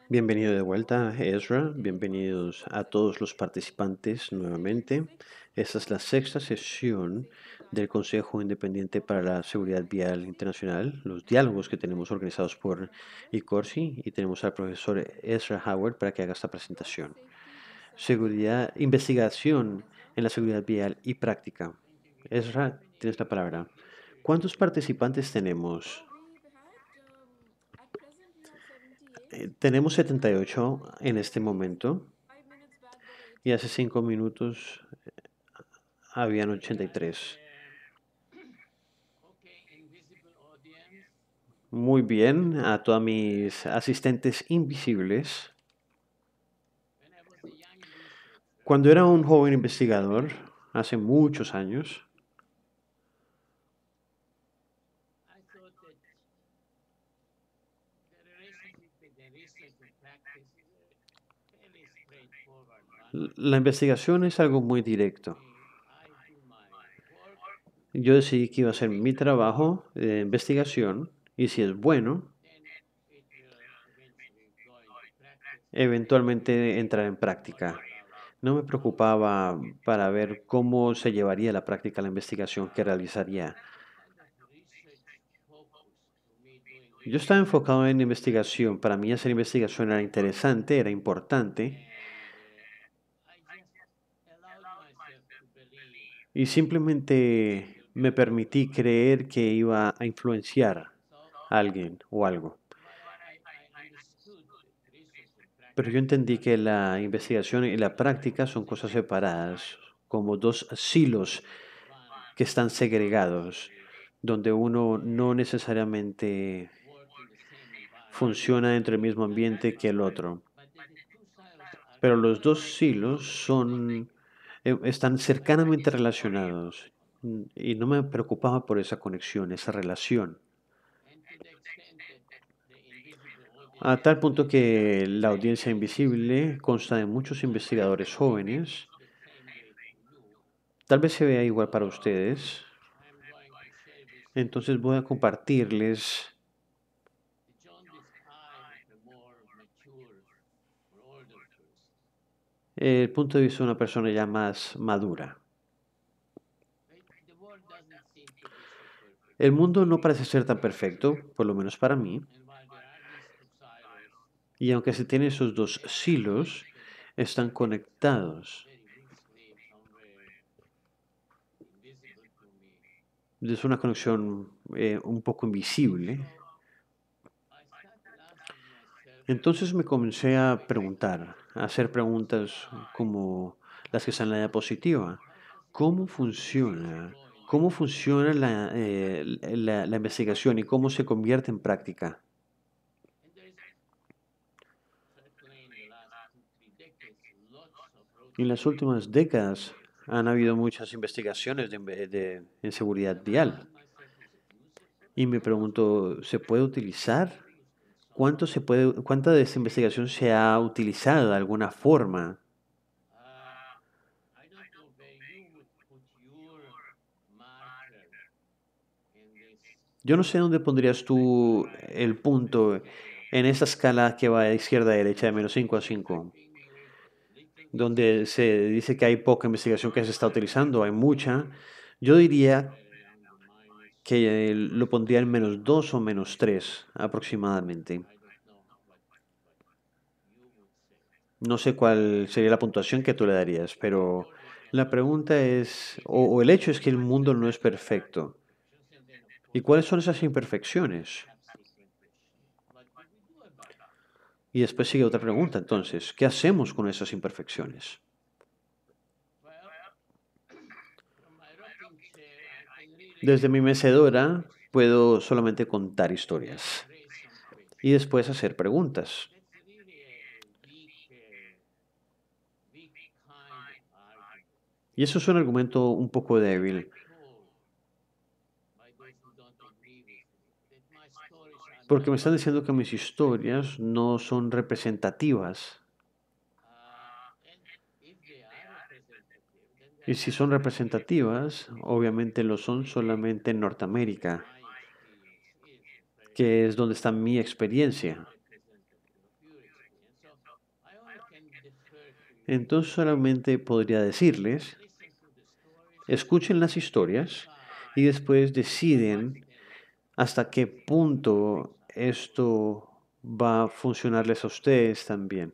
Bienvenido de vuelta, Ezra. Bienvenidos a todos los participantes nuevamente. Esta es la sexta sesión del Consejo Independiente para la Seguridad Vial Internacional, los diálogos que tenemos organizados por ICORSI, y tenemos al profesor Ezra Howard para que haga esta presentación. Seguridad, investigación en la seguridad vial y práctica. Ezra, tienes la palabra. ¿Cuántos participantes tenemos? Tenemos 78 en este momento y hace 5 minutos habían 83. Muy bien, a todos mis asistentes invisibles. Cuando era un joven investigador, hace muchos años, la investigación es algo muy directo. Yo decidí que iba a hacer mi trabajo de investigación y si es bueno, eventualmente entrar en práctica. No me preocupaba para ver cómo se llevaría a la práctica la investigación que realizaría. Yo estaba enfocado en investigación. Para mí hacer investigación era interesante, era importante. Y simplemente me permití creer que iba a influenciar a alguien o algo. Pero yo entendí que la investigación y la práctica son cosas separadas, como dos silos que están segregados, donde uno no necesariamente funciona dentro del mismo ambiente que el otro. Pero los dos silos están cercanamente relacionados y no me preocupaba por esa conexión, esa relación. A tal punto que la audiencia invisible consta de muchos investigadores jóvenes. Tal vez se vea igual para ustedes. Entonces voy a compartirles el punto de vista de una persona ya más madura. El mundo no parece ser tan perfecto, por lo menos para mí, y aunque se tienen esos dos silos, están conectados. Es una conexión un poco invisible. Entonces me comencé a preguntar, a hacer preguntas como las que están en la diapositiva. ¿Cómo funciona? ¿Cómo funciona la investigación y cómo se convierte en práctica? En las últimas décadas han habido muchas investigaciones en seguridad vial. Y me pregunto, ¿se puede utilizar? ¿Cuánta de esta investigación se ha utilizado de alguna forma? Yo no sé dónde pondrías tú el punto en esa escala que va de izquierda a derecha de -5 a 5, donde se dice que hay poca investigación que se está utilizando, hay mucha. Yo diría que lo pondría en -2 o -3 aproximadamente. No sé cuál sería la puntuación que tú le darías, pero la pregunta es, o el hecho es que el mundo no es perfecto. ¿Y cuáles son esas imperfecciones? Y después sigue otra pregunta, entonces, ¿qué hacemos con esas imperfecciones? Desde mi mecedora puedo solamente contar historias y después hacer preguntas. Y eso es un argumento un poco débil, porque me están diciendo que mis historias no son representativas. Y si son representativas, obviamente lo son solamente en Norteamérica, que es donde está mi experiencia. Entonces solamente podría decirles, escuchen las historias y después deciden hasta qué punto esto va a funcionarles a ustedes también.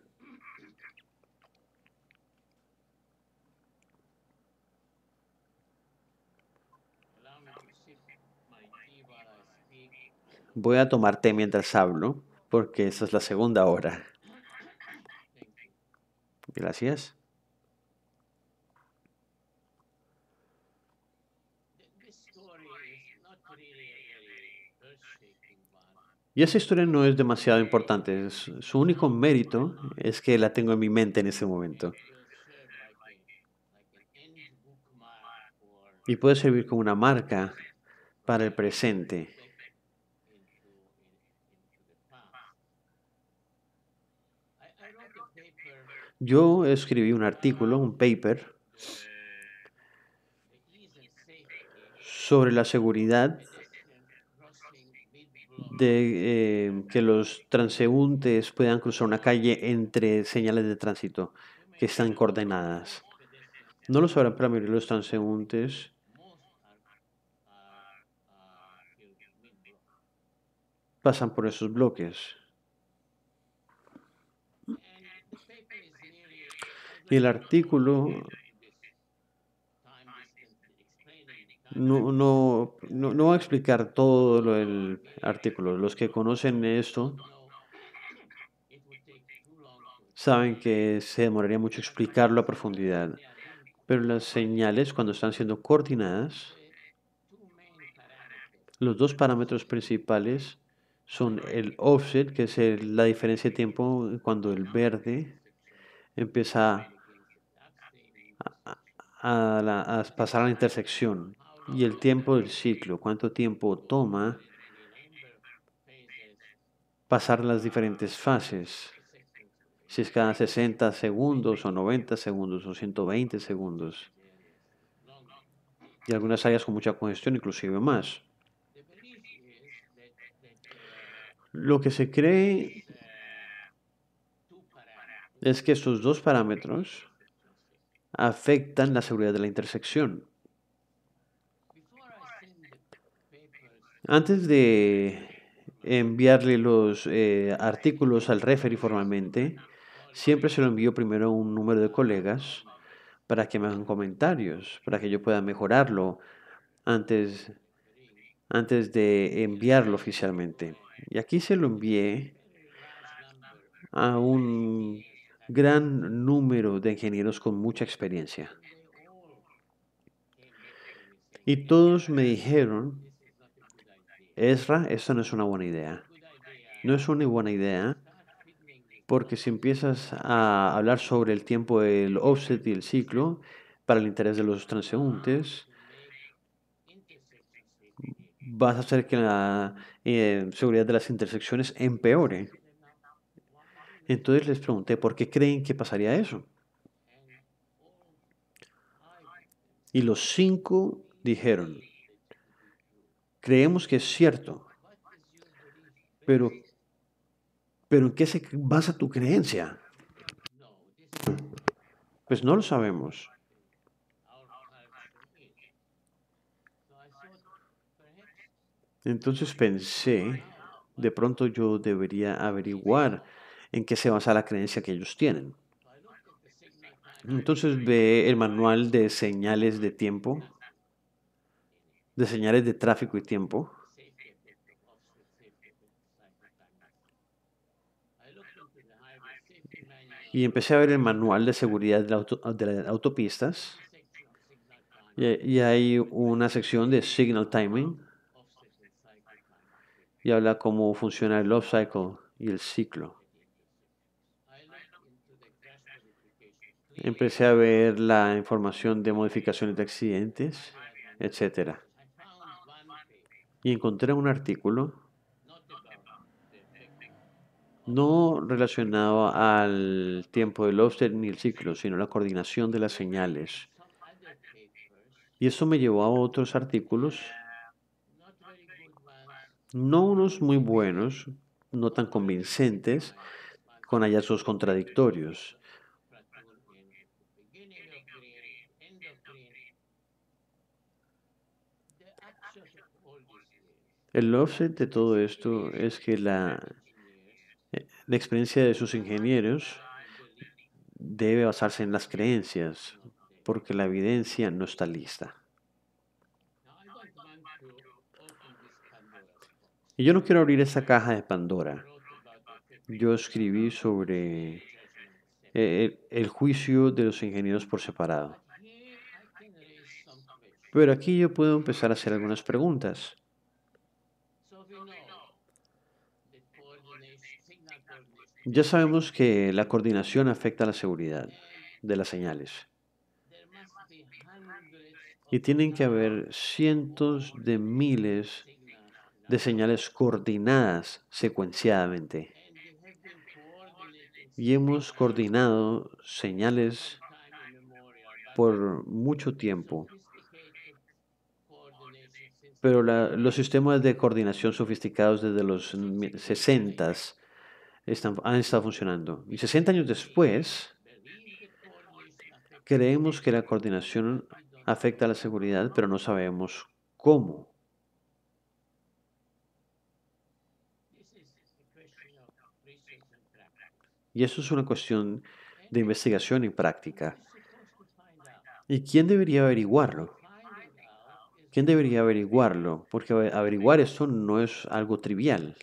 Voy a tomar té mientras hablo, porque esta es la segunda hora. Gracias. Y esa historia no es demasiado importante. Su único mérito es que la tengo en mi mente en ese momento. Y puede servir como una marca para el presente. Yo escribí un artículo, un paper, sobre la seguridad de que los transeúntes puedan cruzar una calle entre señales de tránsito que están coordenadas. No lo sabrán, pero la mayoría de los transeúntes pasan por esos bloques. Y el artículo no va a explicar todo lo del artículo. Los que conocen esto saben que se demoraría mucho explicarlo a profundidad. Pero las señales, cuando están siendo coordinadas, los dos parámetros principales son el offset, que es la diferencia de tiempo cuando el verde empieza a pasar a la intersección, y el tiempo del ciclo, cuánto tiempo toma pasar las diferentes fases, si es cada 60 segundos o 90 segundos o 120 segundos, y algunas áreas con mucha congestión inclusive más. Lo que se cree es que estos dos parámetros afectan la seguridad de la intersección. Antes de enviarle los artículos al referee formalmente, siempre se lo envío primero a un número de colegas para que me hagan comentarios, para que yo pueda mejorarlo antes, antes de enviarlo oficialmente. Y aquí se lo envié a un gran número de ingenieros con mucha experiencia. Y todos me dijeron, Ezra, esto no es una buena idea. No es una buena idea porque si empiezas a hablar sobre el tiempo del offset y el ciclo para el interés de los transeúntes, vas a hacer que la seguridad de las intersecciones empeore. Entonces les pregunté, ¿por qué creen que pasaría eso? Y los 5 dijeron, creemos que es cierto, pero, ¿en qué se basa tu creencia? Pues no lo sabemos. Entonces pensé, de pronto yo debería averiguar en qué se basa la creencia que ellos tienen. Entonces ve el manual de señales de tiempo, de señales de tráfico y tiempo. Y empecé a ver el manual de seguridad de las autopistas. Y hay una sección de signal timing. Y habla cómo funciona el off cycle y el ciclo. Empecé a ver la información de modificaciones de accidentes, etc. Y encontré un artículo no relacionado al tiempo del offset ni el ciclo, sino la coordinación de las señales. Y eso me llevó a otros artículos, no unos muy buenos, no tan convincentes, con hallazgos contradictorios. El offset de todo esto es que la experiencia de sus ingenieros debe basarse en las creencias, porque la evidencia no está lista. Y yo no quiero abrir esa caja de Pandora. Yo escribí sobre el juicio de los ingenieros por separado. Pero aquí yo puedo empezar a hacer algunas preguntas. Ya sabemos que la coordinación afecta a la seguridad de las señales. Y tienen que haber cientos de miles de señales coordinadas secuenciadamente. Y hemos coordinado señales por mucho tiempo. Pero los sistemas de coordinación sofisticados desde los 60 han estado funcionando. Y 60 años después, creemos que la coordinación afecta a la seguridad, pero no sabemos cómo. Y eso es una cuestión de investigación y práctica. ¿Y quién debería averiguarlo? ¿Quién debería averiguarlo? Porque averiguar esto no es algo trivial.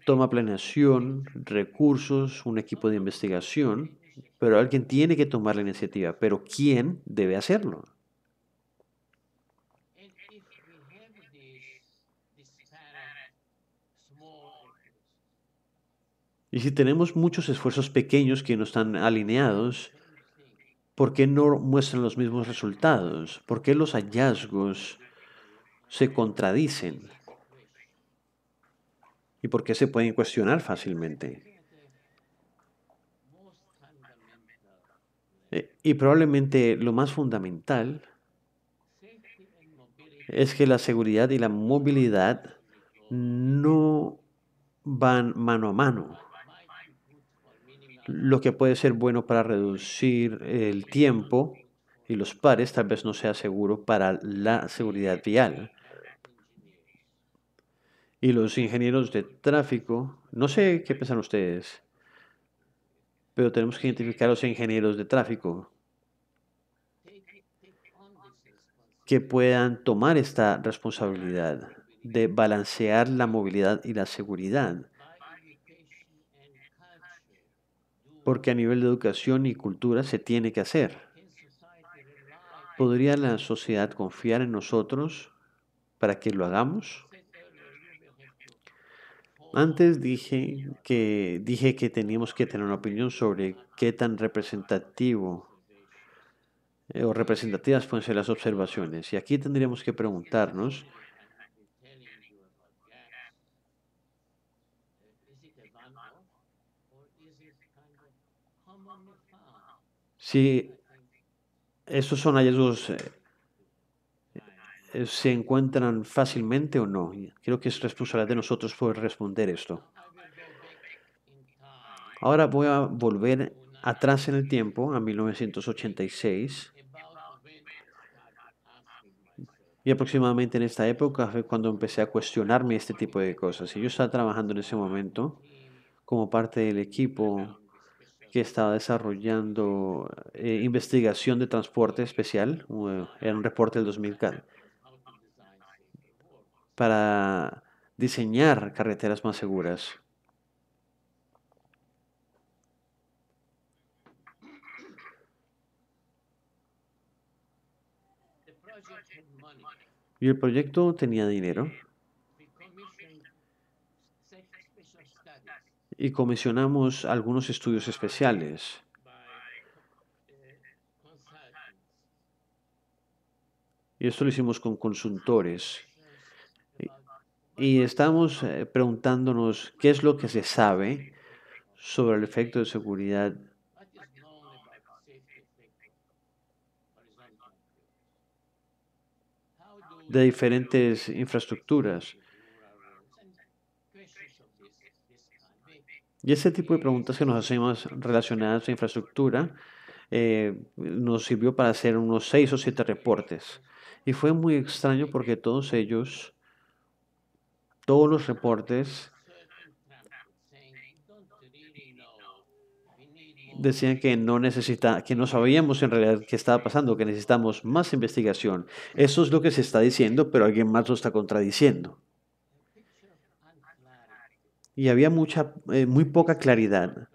Toma planeación, recursos, un equipo de investigación, pero alguien tiene que tomar la iniciativa. Pero ¿quién debe hacerlo? Y si tenemos muchos esfuerzos pequeños que no están alineados, ¿por qué no muestran los mismos resultados? ¿Por qué los hallazgos se contradicen? ¿Y por qué se pueden cuestionar fácilmente? Y probablemente lo más fundamental es que la seguridad y la movilidad no van mano a mano. Lo que puede ser bueno para reducir el tiempo y los pares tal vez no sea seguro para la seguridad vial. Y los ingenieros de tráfico, no sé qué piensan ustedes, pero tenemos que identificar a los ingenieros de tráfico que puedan tomar esta responsabilidad de balancear la movilidad y la seguridad. Porque a nivel de educación y cultura se tiene que hacer. ¿Podría la sociedad confiar en nosotros para que lo hagamos? Antes dije que teníamos que tener una opinión sobre qué tan representativo o representativas pueden ser las observaciones. Y aquí tendríamos que preguntarnos si estos son hallazgos se encuentran fácilmente o no. Y creo que es responsabilidad de nosotros poder responder esto. Ahora voy a volver atrás en el tiempo, a 1986. Y aproximadamente en esta época fue cuando empecé a cuestionarme este tipo de cosas. Y yo estaba trabajando en ese momento como parte del equipo que estaba desarrollando investigación de transporte especial. Era un reporte del 2000 para diseñar carreteras más seguras. Y el proyecto tenía dinero y comisionamos algunos estudios especiales. Y esto lo hicimos con consultores. Y estamos preguntándonos qué es lo que se sabe sobre el efecto de seguridad de diferentes infraestructuras. Y ese tipo de preguntas que nos hacemos relacionadas a infraestructura nos sirvió para hacer unos 6 o 7 reportes. Y fue muy extraño porque todos los reportes decían que que no sabíamos en realidad qué estaba pasando, que necesitamos más investigación. Eso es lo que se está diciendo, pero alguien más lo está contradiciendo. Y había muy poca claridad.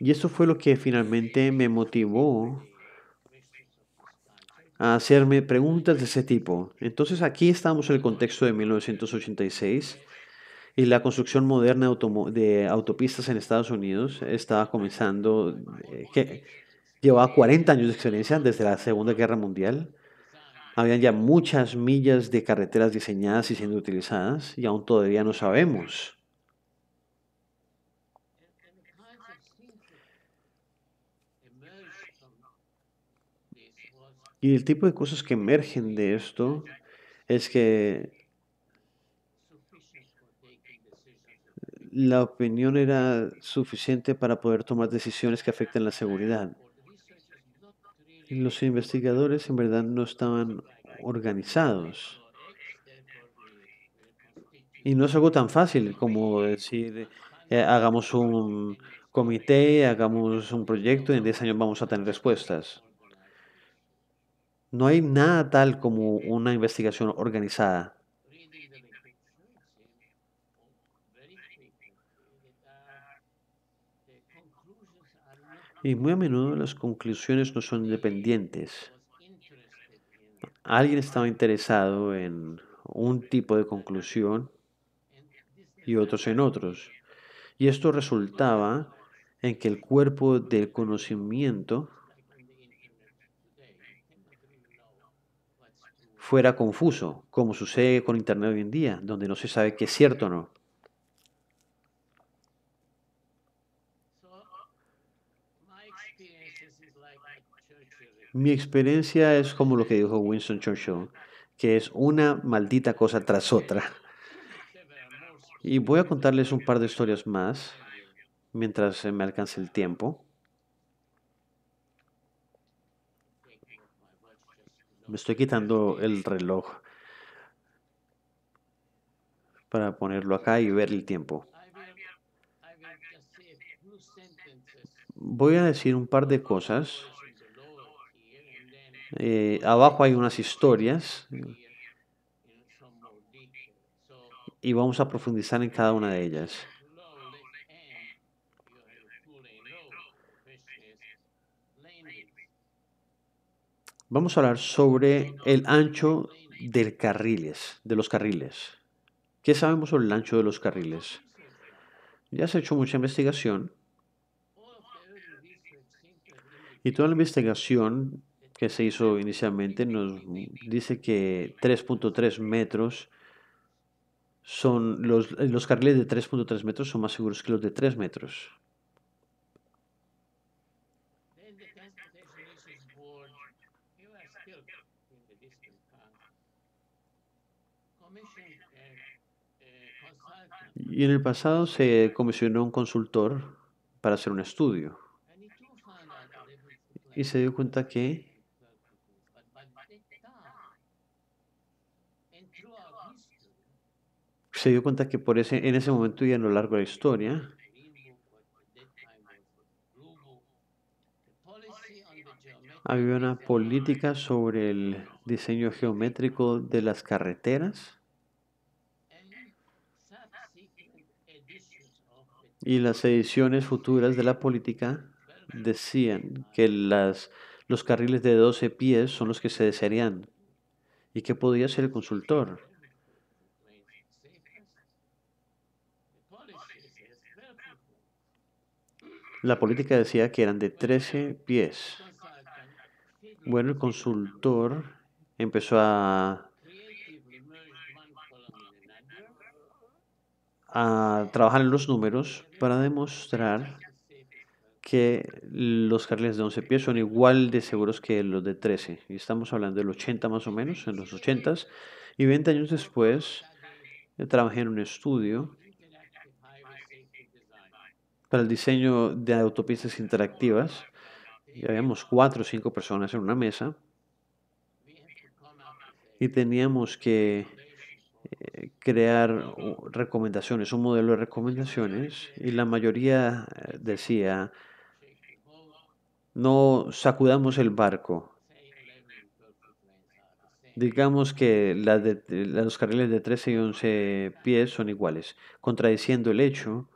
Y eso fue lo que finalmente me motivó a hacerme preguntas de ese tipo. Entonces aquí estamos en el contexto de 1986 y la construcción moderna de autopistas en Estados Unidos estaba comenzando, que llevaba 40 años de excelencia desde la Segunda Guerra Mundial. Habían ya muchas millas de carreteras diseñadas y siendo utilizadas y aún todavía no sabemos. Y el tipo de cosas que emergen de esto es que la opinión era suficiente para poder tomar decisiones que afecten la seguridad. Y los investigadores en verdad no estaban organizados. Y no es algo tan fácil como decir, hagamos un comité, hagamos un proyecto y en 10 años vamos a tener respuestas. No hay nada tal como una investigación organizada. Y muy a menudo las conclusiones no son independientes. Alguien estaba interesado en un tipo de conclusión y otros en otros. Y esto resultaba en que el cuerpo del conocimiento fuera confuso, como sucede con Internet hoy en día, donde no se sabe qué es cierto o no. Mi experiencia es como lo que dijo Winston Churchill, que es una maldita cosa tras otra. Y voy a contarles un par de historias más mientras se me alcance el tiempo. Me estoy quitando el reloj para ponerlo acá y ver el tiempo. Voy a decir un par de cosas. Abajo hay unas historias y vamos a profundizar en cada una de ellas. Vamos a hablar sobre el ancho de los carriles. ¿Qué sabemos sobre el ancho de los carriles? Ya se ha hecho mucha investigación y toda la investigación que se hizo inicialmente nos dice que 3.3 metros son los carriles de 3.3 metros son más seguros que los de 3 metros. Y en el pasado se comisionó un consultor para hacer un estudio y se dio cuenta que en ese momento y a lo largo de la historia, había una política sobre el diseño geométrico de las carreteras y las ediciones futuras de la política decían que los carriles de 12 pies son los que se desearían y que podía ser el consultor. La política decía que eran de 13 pies. Bueno, el consultor empezó a trabajar en los números para demostrar que los carriles de 11 pies son igual de seguros que los de 13. Y estamos hablando del 80 más o menos, en los 80. Y 20 años después, trabajé en un estudio para el diseño de autopistas interactivas Y habíamos 4 o 5 personas en una mesa y teníamos que crear recomendaciones, un modelo de recomendaciones, y la mayoría decía, no sacudamos el barco. Digamos que los carriles de 13 y 11 pies son iguales, contradiciendo el hecho.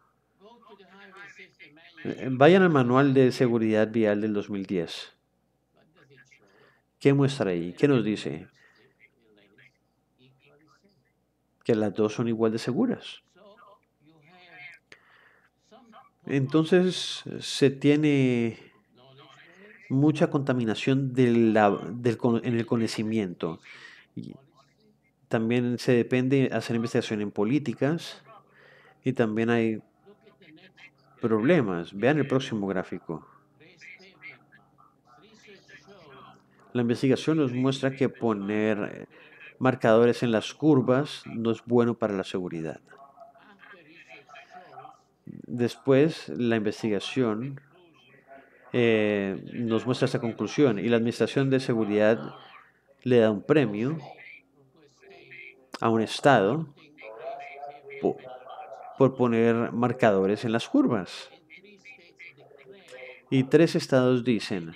Vayan al manual de seguridad vial del 2010. ¿Qué muestra ahí? ¿Qué nos dice? Que las dos son igual de seguras. Entonces se tiene mucha contaminación en el conocimiento. Y también se depende hacer investigación en políticas y también hay problemas. Vean el próximo gráfico. La investigación nos muestra que poner marcadores en las curvas no es bueno para la seguridad. Después, la investigación nos muestra esta conclusión y la Administración de Seguridad le da un premio a un estado po- por poner marcadores en las curvas. Y 3 estados dicen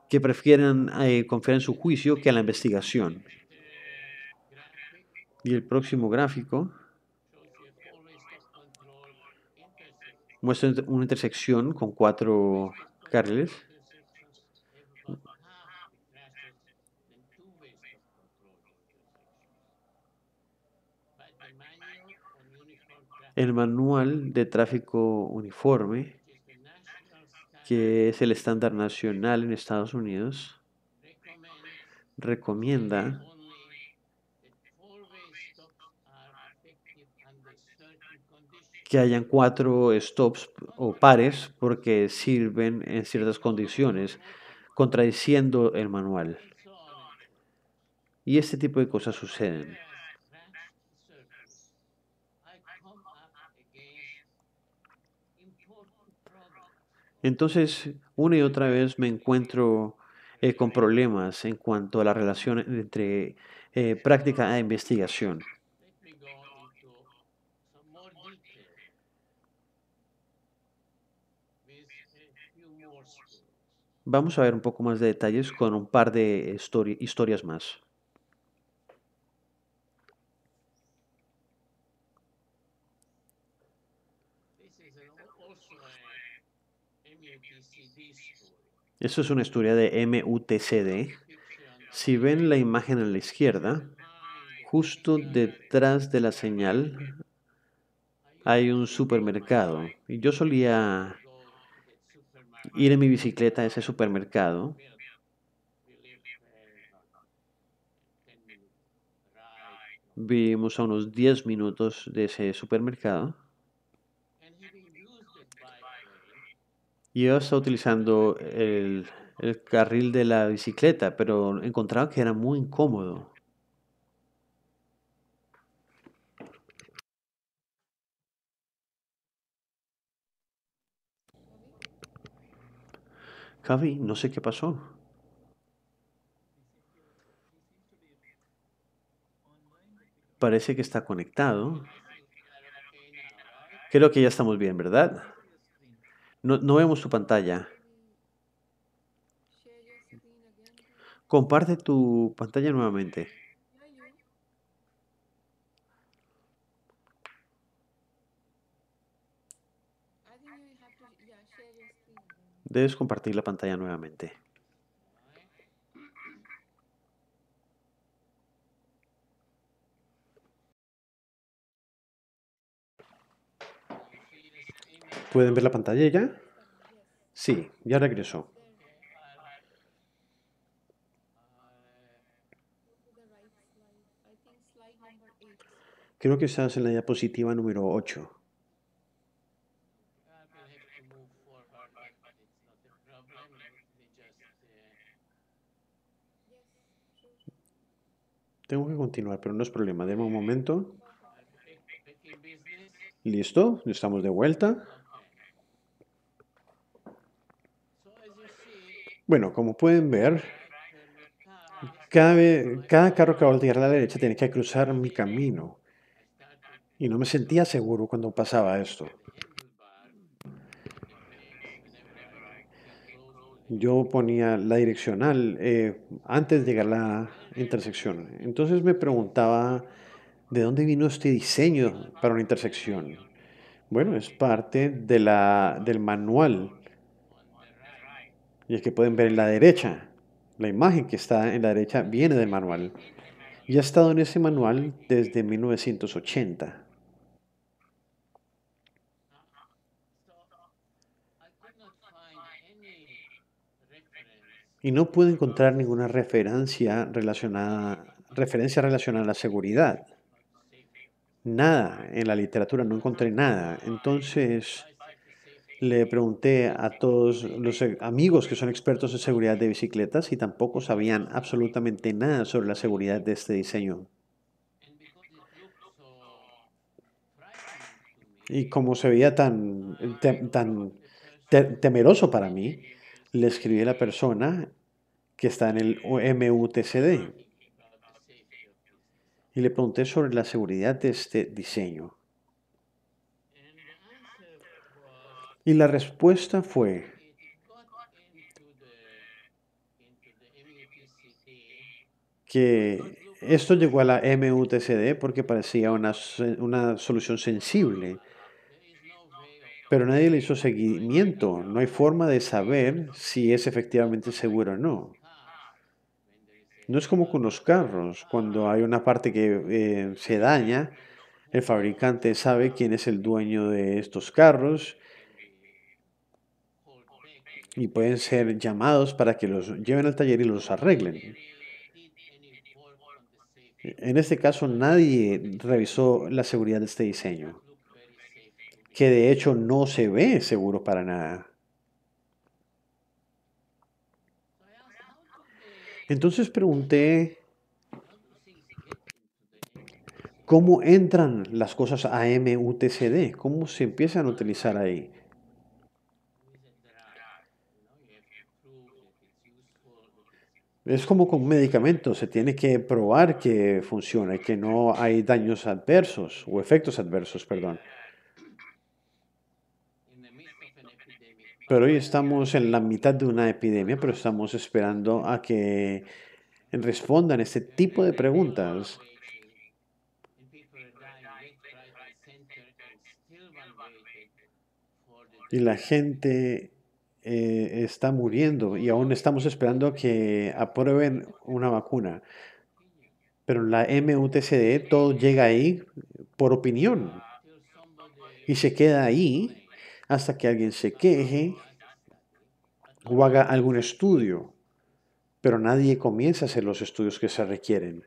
que prefieren confiar en su juicio que a la investigación. Y el próximo gráfico muestra una intersección con 4 carriles. El manual de tráfico uniforme, que es el estándar nacional en Estados Unidos, recomienda que hayan 4 stops o pares porque sirven en ciertas condiciones, contradiciendo el manual. Y este tipo de cosas suceden. Entonces, una y otra vez me encuentro con problemas en cuanto a la relación entre práctica e investigación. Vamos a ver un poco más de detalles con un par de historias más. Esto es una historia de MUTCD. Si ven la imagen a la izquierda, justo detrás de la señal hay un supermercado. Y yo solía ir en mi bicicleta a ese supermercado. Vivimos a unos 10 minutos de ese supermercado. Y yo estaba utilizando el carril de la bicicleta, pero encontraba que era muy incómodo. Javi, no sé qué pasó. Parece que está conectado. Creo que ya estamos bien, ¿verdad? No vemos tu pantalla. Comparte tu pantalla nuevamente. Debes compartir la pantalla nuevamente. ¿Pueden ver la pantalla ya? Sí, ya regresó. Creo que estás en la diapositiva número 8. Tengo que continuar, pero no es problema. Deme un momento. ¿Listo? Estamos de vuelta. Bueno, como pueden ver, cada carro que va a voltear a la derecha tiene que cruzar mi camino. Y no me sentía seguro cuando pasaba esto. Yo ponía la direccional antes de llegar a la intersección. Entonces me preguntaba, ¿de dónde vino este diseño para una intersección? Bueno, es parte del manual. Y es que pueden ver en la derecha. La imagen que está en la derecha viene del manual. Y ha estado en ese manual desde 1980. Y no pude encontrar ninguna referencia relacionada a la seguridad. Nada en la literatura, no encontré nada. Entonces le pregunté a todos los amigos que son expertos en seguridad de bicicletas y tampoco sabían absolutamente nada sobre la seguridad de este diseño. Y como se veía tan temeroso para mí, le escribí a la persona que está en el MUTCD y le pregunté sobre la seguridad de este diseño. Y la respuesta fue que esto llegó a la MUTCD porque parecía una solución sensible, pero nadie le hizo seguimiento. No hay forma de saber si es efectivamente seguro o no. No es como con los carros, cuando hay una parte que se daña, el fabricante sabe quién es el dueño de estos carros y pueden ser llamados para que los lleven al taller y los arreglen. En este caso, nadie revisó la seguridad de este diseño, que de hecho no se ve seguro para nada. Entonces pregunté, ¿cómo entran las cosas a MUTCD? ¿Cómo se empiezan a utilizar ahí? Es como con medicamentos, se tiene que probar que funciona y que no hay daños adversos o efectos adversos, perdón. Pero hoy estamos en la mitad de una epidemia, pero estamos esperando a que respondan este tipo de preguntas. Y la gente está muriendo y aún estamos esperando a que aprueben una vacuna. Pero en la MUTCD todo llega ahí por opinión y se queda ahí hasta que alguien se queje o haga algún estudio. Pero nadie comienza a hacer los estudios que se requieren.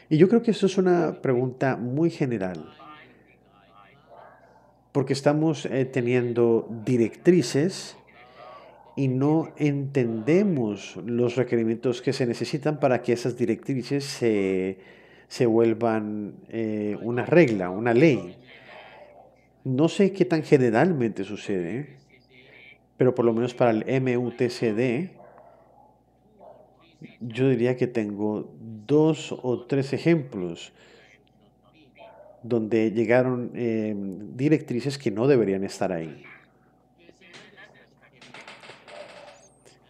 Y yo creo que esto es una pregunta muy general, porque estamos teniendo directrices y no entendemos los requerimientos que se necesitan para que esas directrices se vuelvan una regla, una ley. No sé qué tan generalmente sucede, pero por lo menos para el MUTCD, yo diría que tengo dos o tres ejemplos donde llegaron directrices que no deberían estar ahí.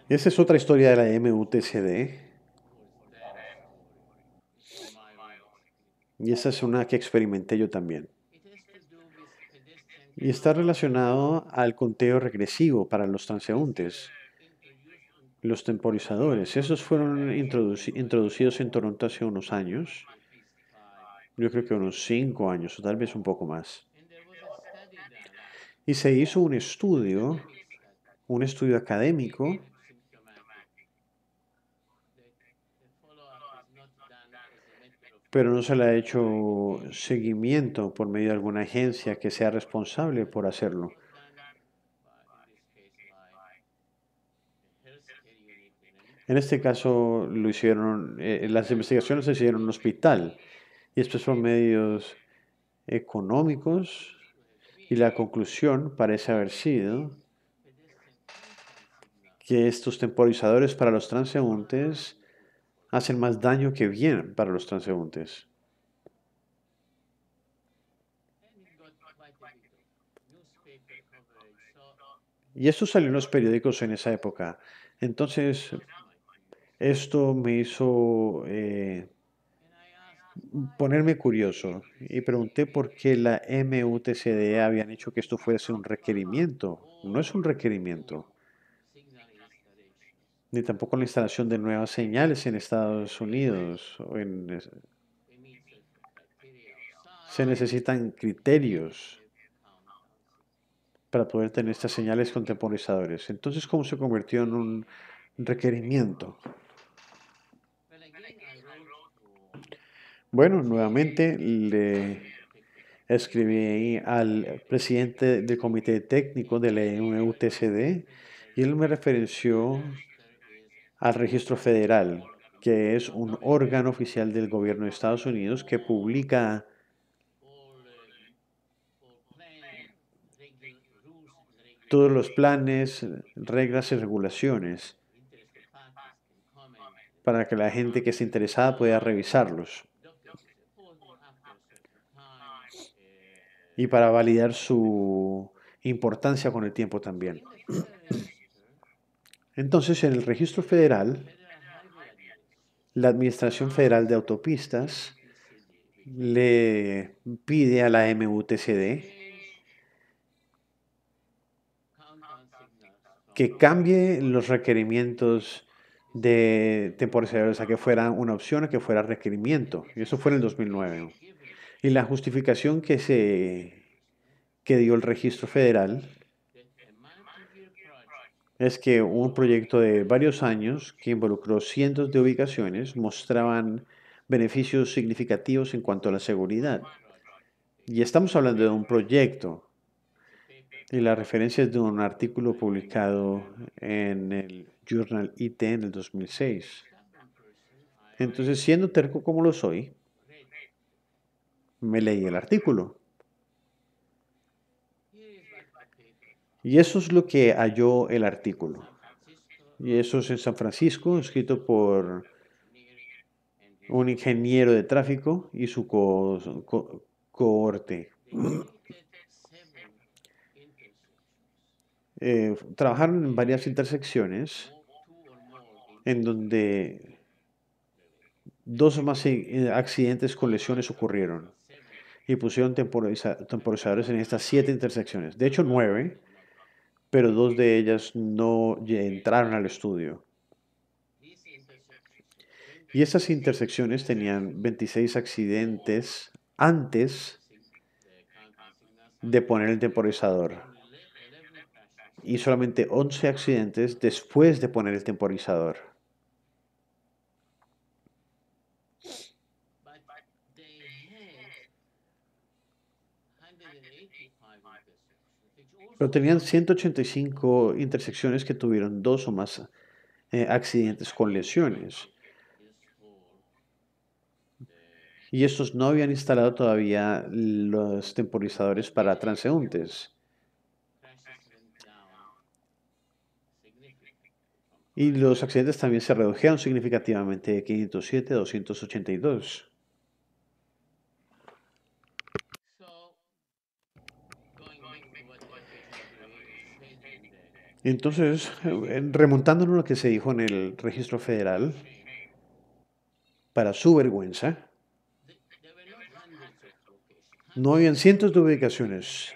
Esa es otra historia de la MUTCD y esa es una que experimenté yo también. Y está relacionado al conteo regresivo para los transeúntes, los temporizadores. Esos fueron introducidos en Toronto hace unos años, yo creo que unos 5 años o tal vez un poco más. Y se hizo un estudio académico, pero no se le ha hecho seguimiento por medio de alguna agencia que sea responsable por hacerlo. En este caso lo hicieron, las investigaciones se hicieron en un hospital y después por medios económicos, y la conclusión parece haber sido que estos temporizadores para los transeúntes hacen más daño que bien para los transeúntes. Y esto salió en los periódicos en esa época. Entonces, esto me hizo ponerme curioso y pregunté por qué la MUTCD habían hecho que esto fuese un requerimiento. No es un requerimiento, ni tampoco la instalación de nuevas señales en Estados Unidos. Se necesitan criterios para poder tener estas señales con temporizadores. Entonces, ¿cómo se convirtió en un requerimiento? Bueno, nuevamente le escribí al presidente del comité técnico de la MUTCD y él me referenció al registro federal, que es un órgano oficial del gobierno de Estados Unidos que publica todos los planes, reglas y regulaciones para que la gente que esté interesada pueda revisarlos y para validar su importancia con el tiempo también. Entonces, en el registro federal, la Administración Federal de Autopistas le pide a la MUTCD que cambie los requerimientos de temporizadores a que fuera una opción, a que fuera requerimiento. Y eso fue en el 2009. Y la justificación que dio el registro federal es que un proyecto de varios años que involucró cientos de ubicaciones mostraban beneficios significativos en cuanto a la seguridad. Y estamos hablando de un proyecto. Y la referencia es de un artículo publicado en el Journal IT en el 2006. Entonces, siendo terco como lo soy, me leí el artículo. Y eso es lo que halló el artículo. Y eso es en San Francisco, escrito por un ingeniero de tráfico y su cohorte. Trabajaron en varias intersecciones en donde dos o más accidentes con lesiones ocurrieron y pusieron temporizadores en estas 7 intersecciones. De hecho, 9, pero 2 de ellas no entraron al estudio. Y estas intersecciones tenían 26 accidentes antes de poner el temporizador y solamente 11 accidentes después de poner el temporizador. Pero tenían 185 intersecciones que tuvieron 2 o más accidentes con lesiones. Y estos no habían instalado todavía los temporizadores para transeúntes. Y los accidentes también se redujeron significativamente de 507 a 282. Entonces, remontándonos a lo que se dijo en el registro federal, para su vergüenza, no habían cientos de ubicaciones.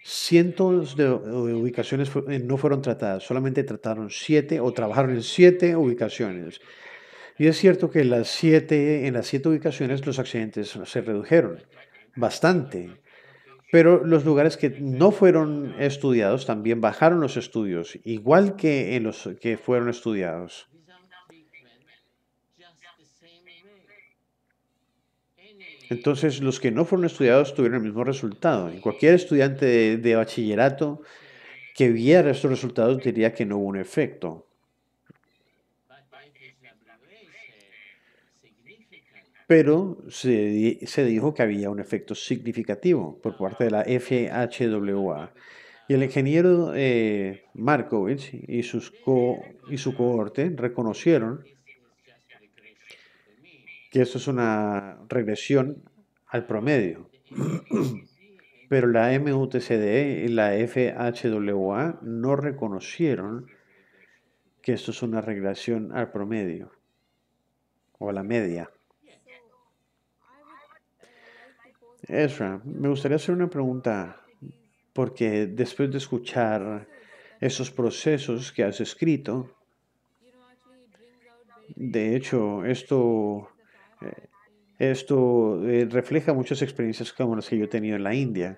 Cientos de ubicaciones no fueron tratadas, solamente trataron 7 o trabajaron en 7 ubicaciones. Y es cierto que en las 7 ubicaciones los accidentes se redujeron bastante, pero los lugares que no fueron estudiados también bajaron los estudios, igual que en los que fueron estudiados. Entonces, los que no fueron estudiados tuvieron el mismo resultado. Y cualquier estudiante de bachillerato que viera estos resultados diría que no hubo un efecto. pero se dijo que había un efecto significativo por parte de la FHWA. Y el ingeniero Markovich y su cohorte reconocieron que esto es una regresión al promedio. Pero la MUTCD y la FHWA no reconocieron que esto es una regresión al promedio o a la media. Ezra, me gustaría hacer una pregunta, porque después de escuchar esos procesos que has escrito, de hecho, refleja muchas experiencias como las que yo he tenido en la India.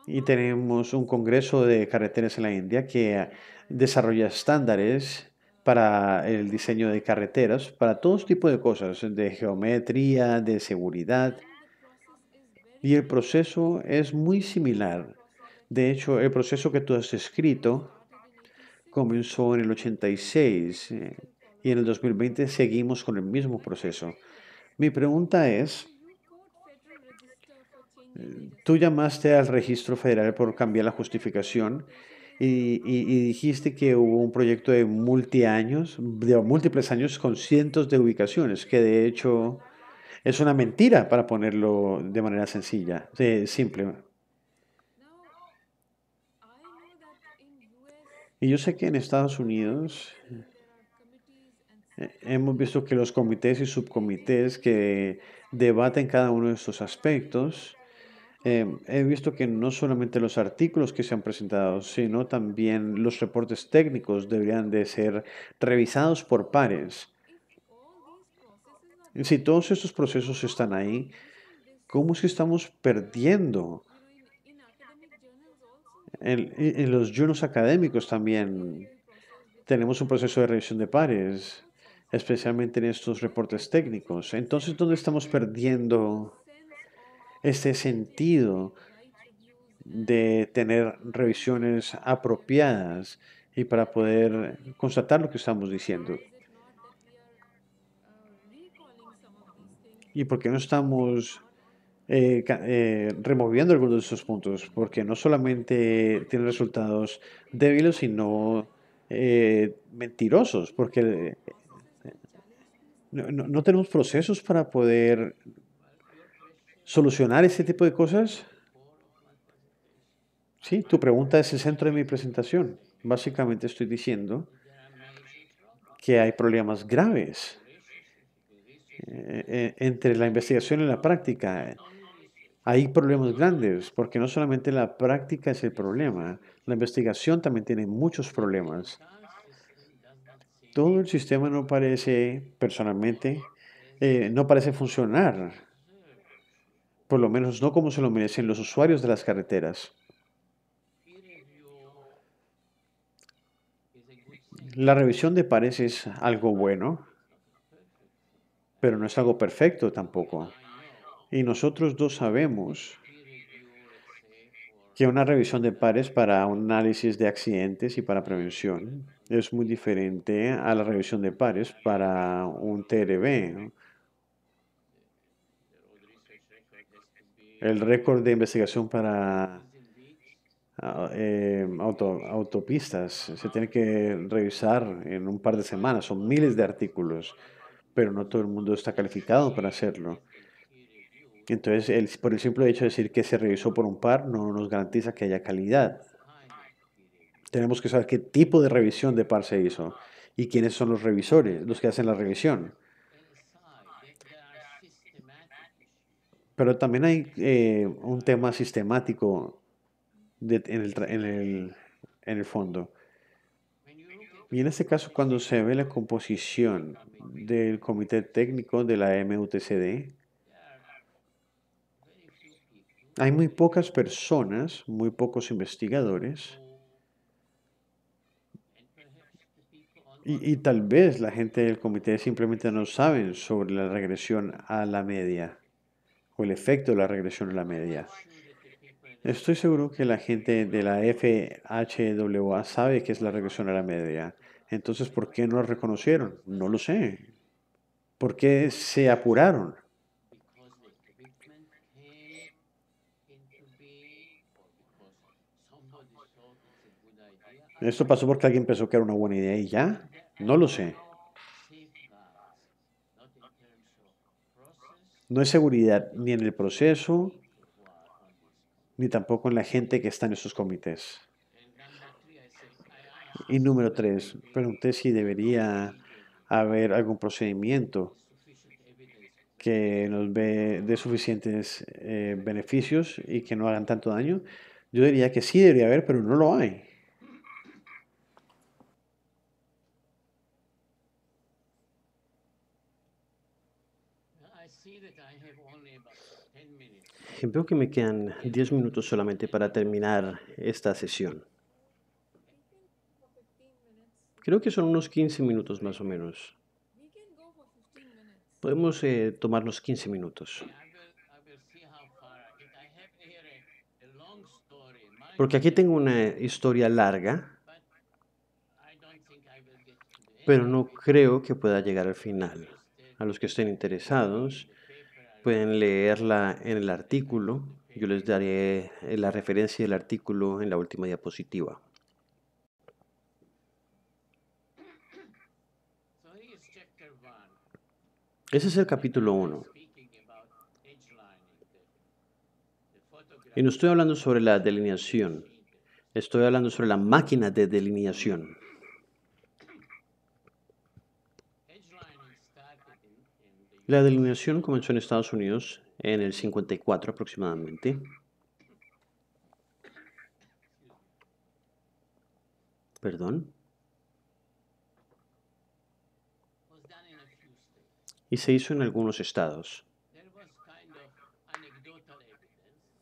Y tenemos un congreso de carreteras en la India que desarrolla estándares para el diseño de carreteras, para todo tipo de cosas, de geometría, de seguridad. Y el proceso es muy similar. De hecho, el proceso que tú has escrito comenzó en el 86 y en el 2020 seguimos con el mismo proceso. Mi pregunta es, tú llamaste al registro federal por cambiar la justificación y dijiste que hubo un proyecto de multiaños, de múltiples años con cientos de ubicaciones, que de hecho es una mentira para ponerlo de manera sencilla, simple. Y yo sé que en Estados Unidos hemos visto que los comités y subcomités que debaten cada uno de estos aspectos, he visto que no solamente los artículos que se han presentado, sino también los reportes técnicos deberían de ser revisados por pares. Y si todos estos procesos están ahí, ¿cómo es que estamos perdiendo? En los journals académicos también tenemos un proceso de revisión de pares, especialmente en estos reportes técnicos. Entonces, ¿dónde estamos perdiendo este sentido de tener revisiones apropiadas y para poder constatar lo que estamos diciendo? ¿Y por qué no estamos removiendo algunos de esos puntos? Porque no solamente tienen resultados débiles, sino mentirosos, porque no tenemos procesos para poder solucionar ese tipo de cosas. Sí, tu pregunta es el centro de mi presentación. Básicamente estoy diciendo que hay problemas graves entre la investigación y la práctica. Hay problemas grandes, porque no solamente la práctica es el problema, la investigación también tiene muchos problemas. Todo el sistema no parece, personalmente, no parece funcionar, por lo menos no como se lo merecen los usuarios de las carreteras. La revisión de pares es algo bueno, pero no es algo perfecto tampoco. Y nosotros dos sabemos que una revisión de pares para un análisis de accidentes y para prevención es muy diferente a la revisión de pares para un TRB, ¿no? El récord de investigación para autopistas se tiene que revisar en un par de semanas, son miles de artículos, pero no todo el mundo está calificado para hacerlo. Entonces, por el simple hecho de decir que se revisó por un par, no nos garantiza que haya calidad. Tenemos que saber qué tipo de revisión de par se hizo y quiénes son los revisores, los que hacen la revisión. Pero también hay un tema sistemático en el fondo. Y en este caso, cuando se ve la composición del comité técnico de la MUTCD, hay muy pocas personas, muy pocos investigadores, y tal vez la gente del comité simplemente no saben sobre la regresión a la media o el efecto de la regresión a la media. Estoy seguro que la gente de la FHWA sabe qué es la regresión a la media. Entonces, ¿por qué no la reconocieron? No lo sé. ¿Por qué se apuraron? ¿Esto pasó porque alguien pensó que era una buena idea y ya? No lo sé. No hay seguridad ni en el proceso, ni tampoco en la gente que está en estos comités. Y número tres, pregunté si debería haber algún procedimiento que nos dé suficientes beneficios y que no hagan tanto daño. Yo diría que sí debería haber, pero no lo hay. Veo que me quedan 10 minutos solamente para terminar esta sesión. Creo que son unos 15 minutos más o menos. Podemos tomarnos 15 minutos. Porque aquí tengo una historia larga, pero no creo que pueda llegar al final. A los que estén interesados, pueden leerla en el artículo. Yo les daré la referencia del artículo en la última diapositiva. Ese es el capítulo 1. Y no estoy hablando sobre la delineación. Estoy hablando sobre la máquina de delineación. La delineación comenzó en Estados Unidos en el 54 aproximadamente. Perdón. Y se hizo en algunos estados.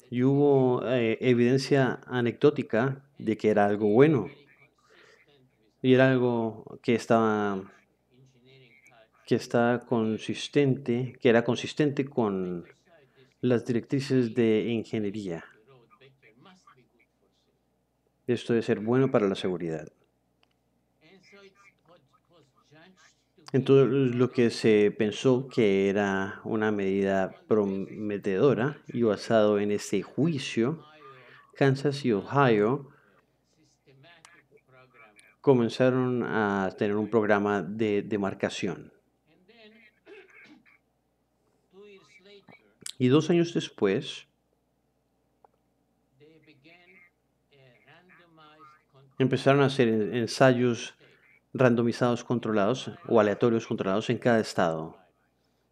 Y hubo evidencia anecdótica de que era algo bueno. Y era algo que era consistente con las directrices de ingeniería. Esto debe ser bueno para la seguridad. Entonces, lo que se pensó que era una medida prometedora y basado en este juicio, Kansas y Ohio comenzaron a tener un programa de demarcación. Y 2 años después, empezaron a hacer ensayos randomizados controlados o aleatorios controlados en cada estado.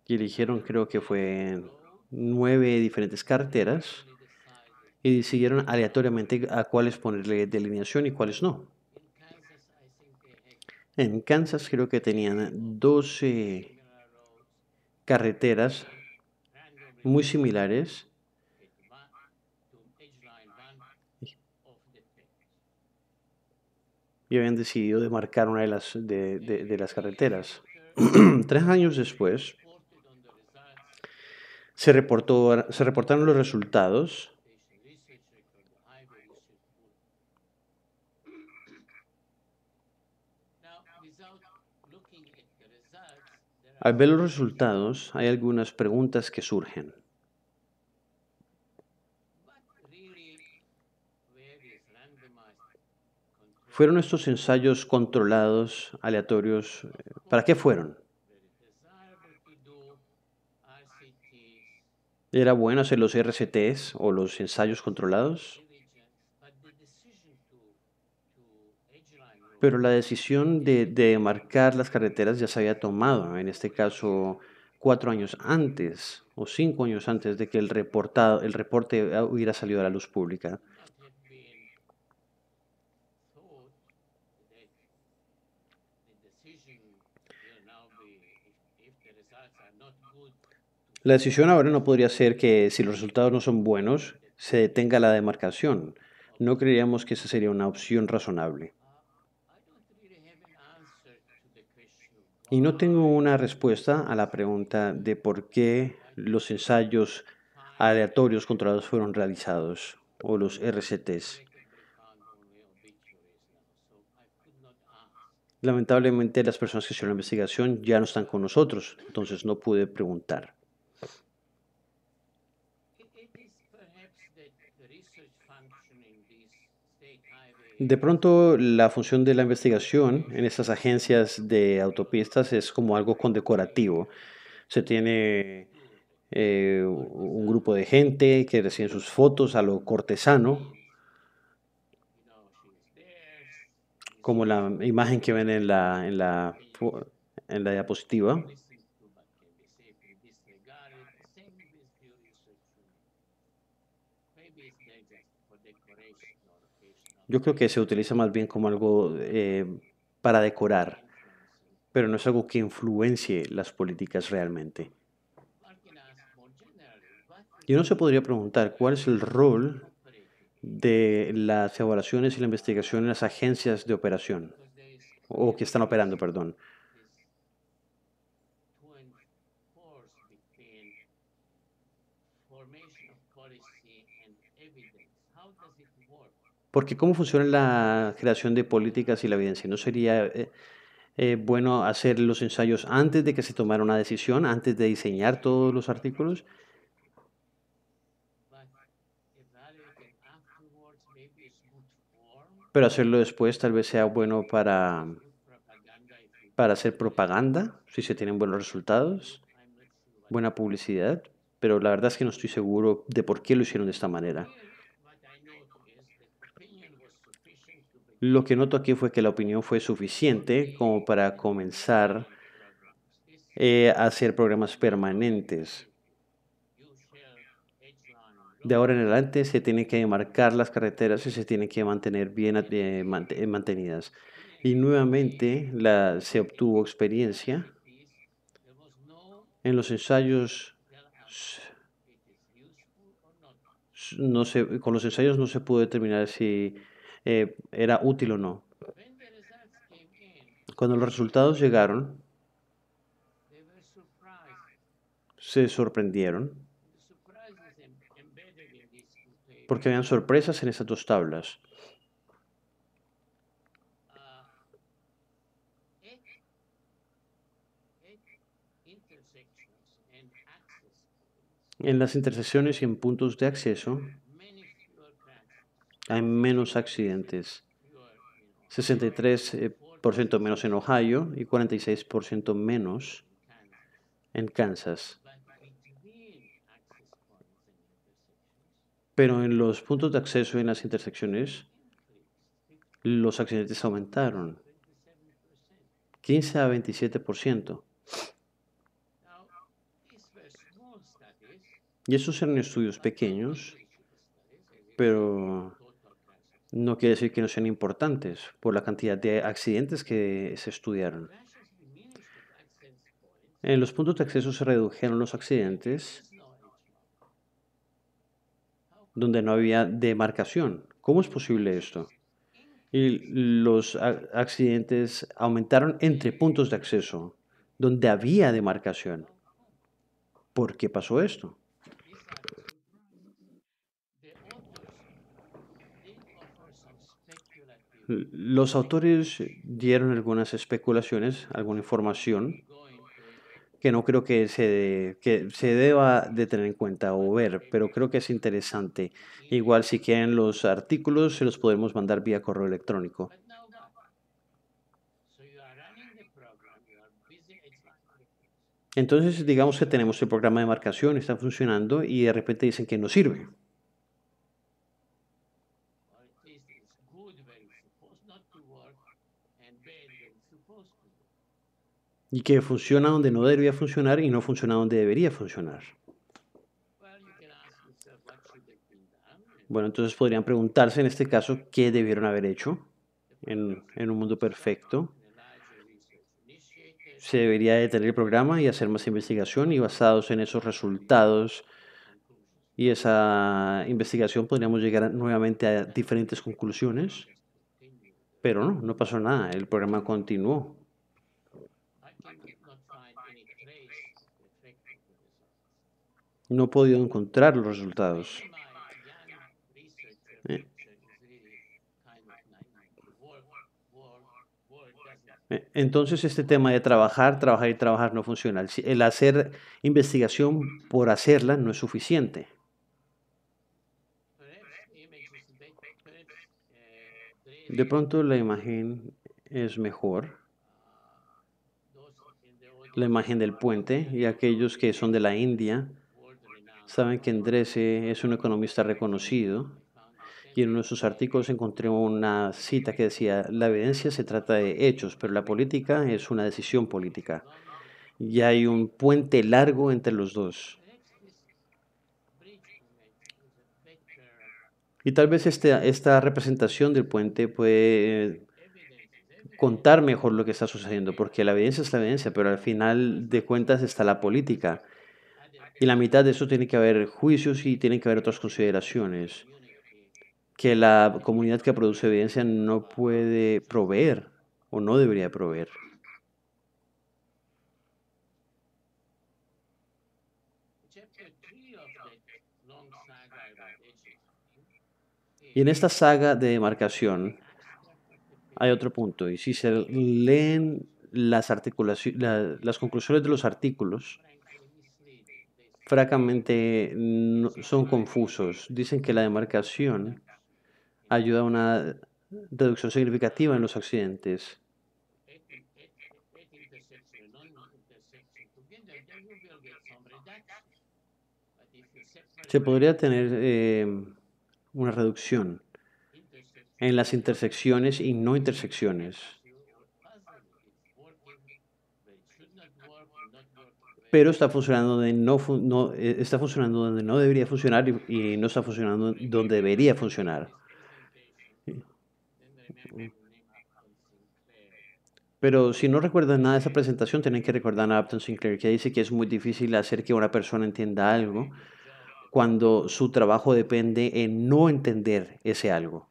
Y eligieron, creo que fue 9 diferentes carreteras y decidieron aleatoriamente a cuáles ponerle delineación y cuáles no. En Kansas creo que tenían 12 carreteras muy similares y habían decidido demarcar una de las carreteras. 3 años después se reportaron los resultados. Al ver los resultados, hay algunas preguntas que surgen. ¿Fueron estos ensayos controlados, aleatorios? ¿Para qué fueron? ¿Era bueno hacer los RCTs o los ensayos controlados? Pero la decisión de marcar las carreteras ya se había tomado, en este caso 4 años antes o 5 años antes de que el reporte hubiera salido a la luz pública. La decisión ahora no podría ser que si los resultados no son buenos, se detenga la demarcación. No creíamos que esa sería una opción razonable. Y no tengo una respuesta a la pregunta de por qué los ensayos aleatorios controlados fueron realizados o los RCTs. Lamentablemente, las personas que hicieron la investigación ya no están con nosotros, entonces no pude preguntar. De pronto, la función de la investigación en estas agencias de autopistas es como algo condecorativo. Se tiene un grupo de gente que reciben sus fotos a lo cortesano, como la imagen que ven en la diapositiva. Yo creo que se utiliza más bien como algo para decorar, pero no es algo que influencie las políticas realmente. Y uno se podría preguntar cuál es el rol de las evaluaciones y la investigación en las agencias de operación, o que están operando, perdón. Porque ¿cómo funciona la creación de políticas y la evidencia? ¿No sería bueno hacer los ensayos antes de que se tomara una decisión, antes de diseñar todos los artículos? Pero hacerlo después tal vez sea bueno para hacer propaganda, si se tienen buenos resultados, buena publicidad, pero la verdad es que no estoy seguro de por qué lo hicieron de esta manera. Lo que noto aquí fue que la opinión fue suficiente como para comenzar a hacer programas permanentes. De ahora en adelante se tienen que marcar las carreteras y se tienen que mantener bien mantenidas. Y nuevamente se obtuvo experiencia. En los ensayos, con los ensayos no se pudo determinar si era útil o no. Cuando los resultados llegaron, se sorprendieron porque habían sorpresas en esas dos tablas. En las intersecciones y en puntos de acceso hay menos accidentes. 63% menos en Ohio y 46% menos en Kansas. Pero en los puntos de acceso en las intersecciones, los accidentes aumentaron 15 a 27%. Y esos eran estudios pequeños, pero no quiere decir que no sean importantes por la cantidad de accidentes que se estudiaron. En los puntos de acceso se redujeron los accidentes donde no había demarcación. ¿Cómo es posible esto? Y los accidentes aumentaron entre puntos de acceso donde había demarcación. ¿Por qué pasó esto? Los autores dieron algunas especulaciones, alguna información que no creo que se deba de tener en cuenta o ver, pero creo que es interesante. Igual si quieren los artículos, se los podemos mandar vía correo electrónico. Entonces, digamos que tenemos el programa de marcación, está funcionando y de repente dicen que no sirve. Y que funciona donde no debería funcionar y no funciona donde debería funcionar. Bueno, entonces podrían preguntarse en este caso qué debieron haber hecho en un mundo perfecto. Se debería detener el programa y hacer más investigación y basados en esos resultados y esa investigación podríamos llegar nuevamente a diferentes conclusiones, pero no, no pasó nada, el programa continuó. No he podido encontrar los resultados. Eh, Entonces este tema de trabajar, trabajar y trabajar no funciona. El hacer investigación por hacerla no es suficiente. De pronto la imagen es mejor, la imagen del puente, y aquellos que son de la India saben que Andrese es un economista reconocido, y en uno de sus artículos encontré una cita que decía: la evidencia se trata de hechos, pero la política es una decisión política. Y hay un puente largo entre los dos. Y tal vez esta representación del puente puede contar mejor lo que está sucediendo, porque la evidencia es la evidencia, pero al final de cuentas está la política. Y la mitad de eso tiene que haber juicios y tiene que haber otras consideraciones que la comunidad que produce evidencia no puede proveer o no debería proveer. Y en esta saga de demarcación hay otro punto, y si se leen las conclusiones de los artículos, francamente son confusos. Dicen que la demarcación ayuda a una reducción significativa en los accidentes. Se podría tener una reducción en las intersecciones y no intersecciones, pero está funcionando donde está funcionando donde no debería funcionar y no está funcionando donde debería funcionar. Pero si no recuerdan nada de esa presentación, tienen que recordar a Upton Sinclair, que dice que es muy difícil hacer que una persona entienda algo cuando su trabajo depende en no entender ese algo.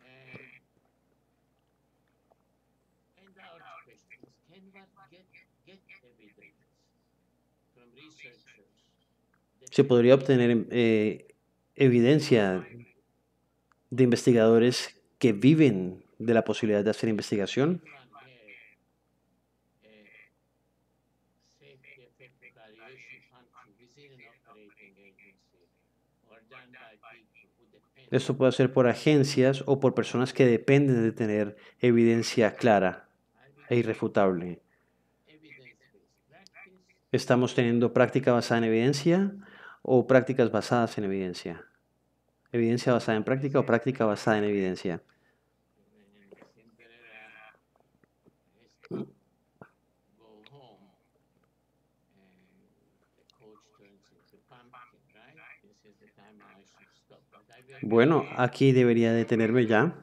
Se podría obtener evidencia de investigadores que viven de la posibilidad de hacer investigación. Esto puede ser por agencias o por personas que dependen de tener evidencia clara e irrefutable. ¿Estamos teniendo práctica basada en evidencia o prácticas basadas en evidencia? ¿Evidencia basada en práctica o práctica basada en evidencia? Bueno, aquí debería detenerme ya.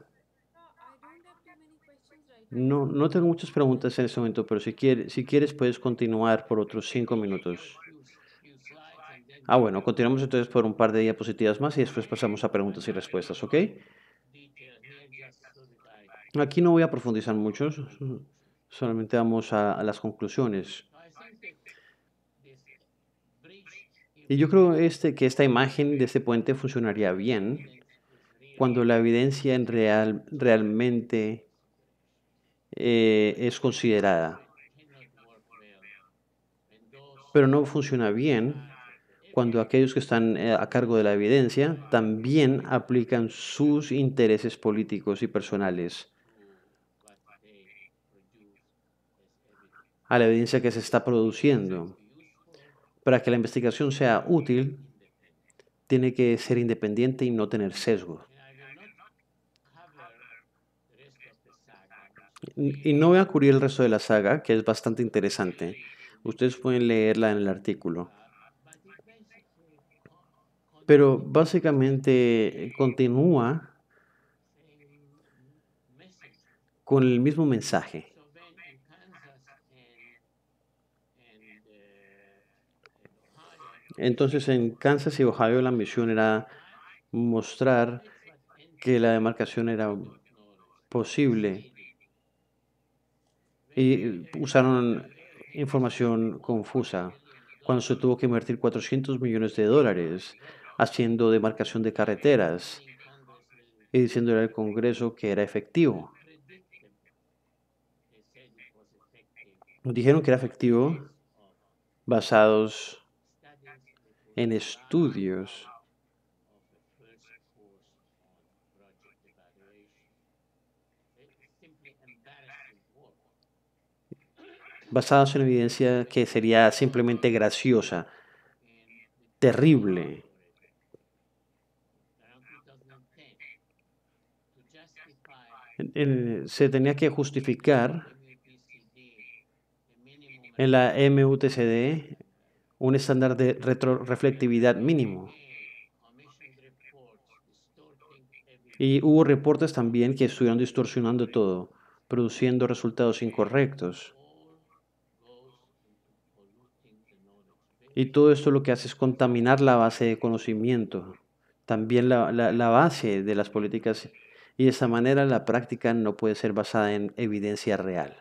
No tengo muchas preguntas en este momento, pero si quieres puedes continuar por otros 5 minutos. Bueno, continuamos entonces por un par de diapositivas más y después pasamos a preguntas y respuestas, ¿ok? Aquí no voy a profundizar mucho, solamente vamos a las conclusiones. Y yo creo que esta imagen de este puente funcionaría bien cuando la evidencia realmente es considerada. Pero no funciona bien cuando aquellos que están a cargo de la evidencia también aplican sus intereses políticos y personales a la evidencia que se está produciendo. Para que la investigación sea útil, tiene que ser independiente y no tener sesgo. Y no voy a cubrir el resto de la saga, que es bastante interesante. Ustedes pueden leerla en el artículo. Pero básicamente continúa con el mismo mensaje. Entonces en Kansas y Ohio la misión era mostrar que la demarcación era posible y usaron información confusa cuando se tuvo que invertir $400 millones haciendo demarcación de carreteras y diciéndole al Congreso que era efectivo. Nos dijeron que era efectivo basados en estudios basados en evidencia que sería simplemente graciosa, terrible. Se tenía que justificar en la MUTCD un estándar de retroreflectividad mínimo. Y hubo reportes también que estuvieron distorsionando todo, produciendo resultados incorrectos. Y todo esto lo que hace es contaminar la base de conocimiento, también la base de las políticas. Y de esa manera la práctica no puede ser basada en evidencia real.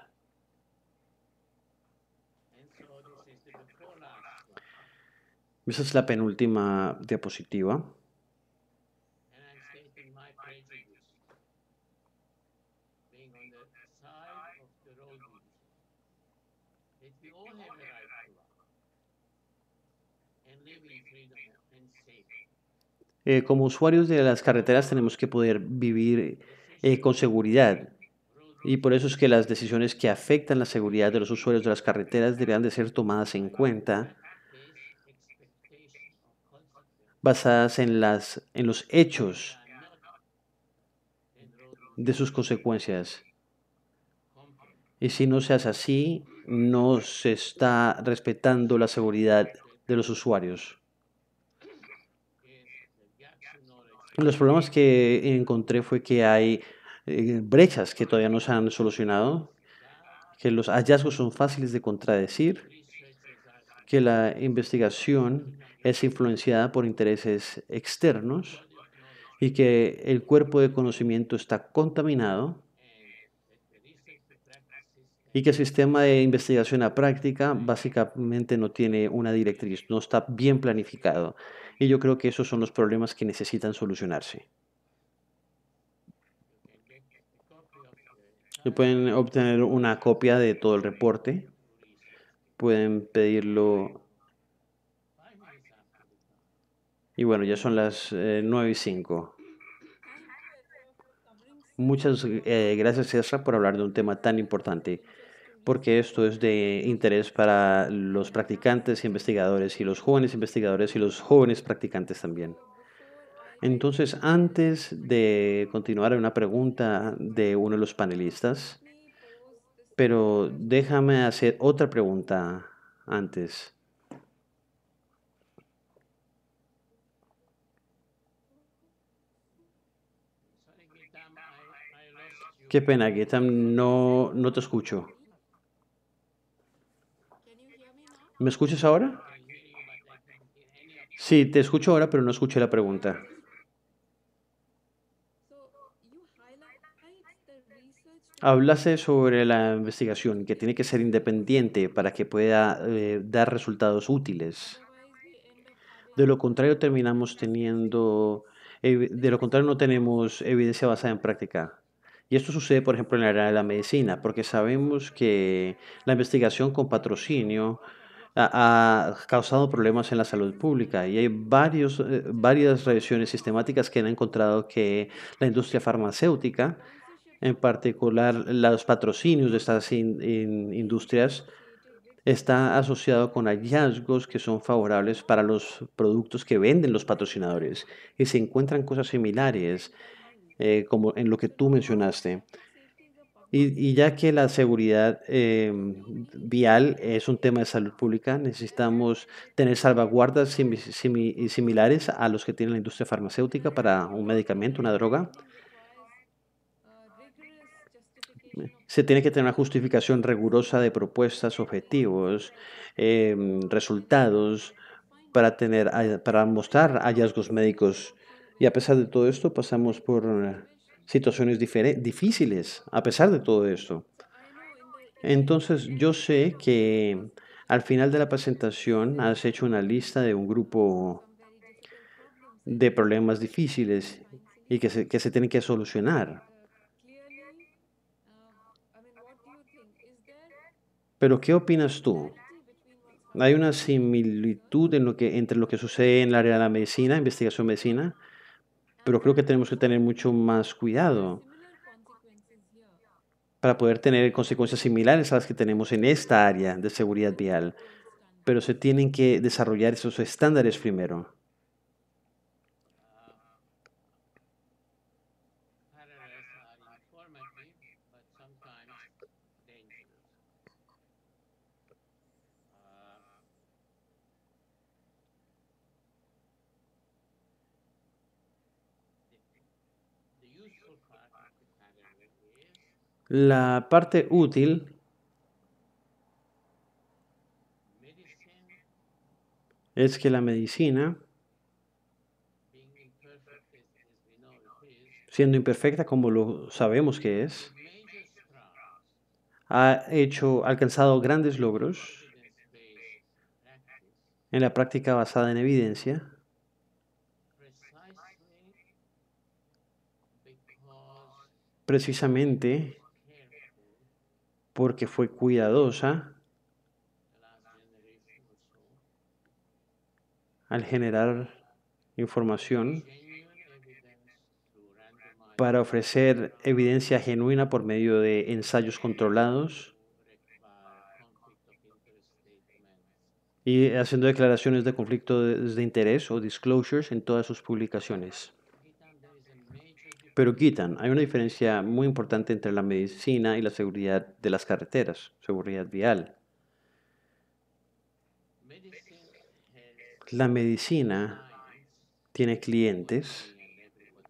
Esa es la penúltima diapositiva. Como usuarios de las carreteras tenemos que poder vivir con seguridad. Y por eso es que las decisiones que afectan la seguridad de los usuarios de las carreteras deberían de ser tomadas en cuenta, basadas en los hechos de sus consecuencias. Y si no se hace así, no se está respetando la seguridad de los usuarios. Los problemas que encontré fue que hay brechas que todavía no se han solucionado, que los hallazgos son fáciles de contradecir, que la investigación es influenciada por intereses externos y que el cuerpo de conocimiento está contaminado y que el sistema de investigación a práctica básicamente no tiene una directriz, no está bien planificado. Y yo creo que esos son los problemas que necesitan solucionarse. Y pueden obtener una copia de todo el reporte, pueden pedirlo. Y bueno, ya son las 9:05. Muchas gracias, Ezra, por hablar de un tema tan importante, porque esto es de interés para los practicantes, investigadores y los jóvenes investigadores y los jóvenes practicantes también. Entonces, antes de continuar, hay una pregunta de uno de los panelistas, pero déjame hacer otra pregunta antes. Qué pena, Getam, no te escucho. ¿Me escuchas ahora? Sí, te escucho ahora, pero no escuché la pregunta. Hablaste sobre la investigación, que tiene que ser independiente para que pueda dar resultados útiles. De lo contrario, de lo contrario, no tenemos evidencia basada en práctica. Y esto sucede, por ejemplo, en el área de la medicina, porque sabemos que la investigación con patrocinio ha causado problemas en la salud pública y hay varias revisiones sistemáticas que han encontrado que la industria farmacéutica, en particular los patrocinios de estas industrias, está asociado con hallazgos que son favorables para los productos que venden los patrocinadores y se encuentran cosas similares como en lo que tú mencionaste. Y ya que la seguridad vial es un tema de salud pública, necesitamos tener salvaguardas similares a los que tiene la industria farmacéutica para un medicamento, una droga. Se tiene que tener una justificación rigurosa de propuestas, objetivos, resultados para mostrar hallazgos médicos. Y a pesar de todo esto, pasamos por situaciones difíciles, a pesar de todo esto. Entonces, yo sé que al final de la presentación has hecho una lista de un grupo de problemas difíciles y que se tienen que solucionar. Pero ¿qué opinas tú? ¿Hay una similitud entre lo que sucede en el área de la medicina, investigación medicina? Pero creo que tenemos que tener mucho más cuidado para poder tener consecuencias similares a las que tenemos en esta área de seguridad vial. Pero se tienen que desarrollar esos estándares primero. La parte útil es que la medicina, siendo imperfecta como lo sabemos que es, ha alcanzado grandes logros en la práctica basada en evidencia, precisamente porque fue cuidadosa al generar información para ofrecer evidencia genuina por medio de ensayos controlados y haciendo declaraciones de conflicto de interés o disclosures en todas sus publicaciones. Pero Gitan, hay una diferencia muy importante entre la medicina y la seguridad de las carreteras, seguridad vial. La medicina tiene clientes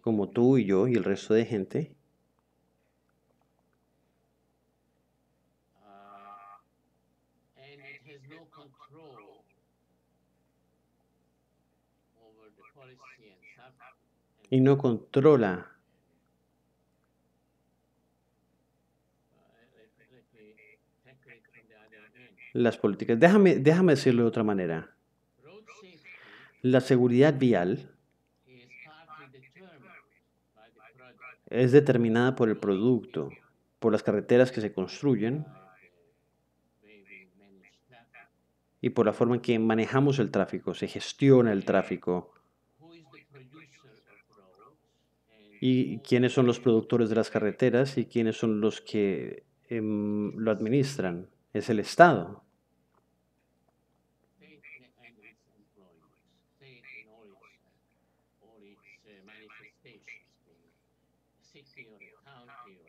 como tú y yo y el resto de gente y no controla las políticas. Déjame decirlo de otra manera. La seguridad vial es determinada por el producto, por las carreteras que se construyen y por la forma en que manejamos el tráfico, se gestiona el tráfico y quiénes son los productores de las carreteras y quiénes son los que lo administran. Es el Estado.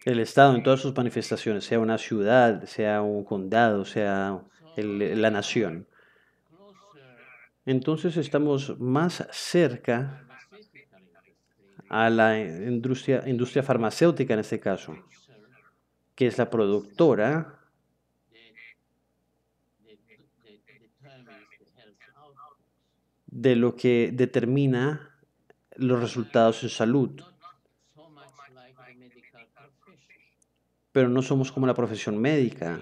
El Estado en todas sus manifestaciones, sea una ciudad, sea un condado, sea la nación. Entonces estamos más cerca a la industria farmacéutica en este caso, que es la productora de lo que determina los resultados en salud. Pero no somos como la profesión médica.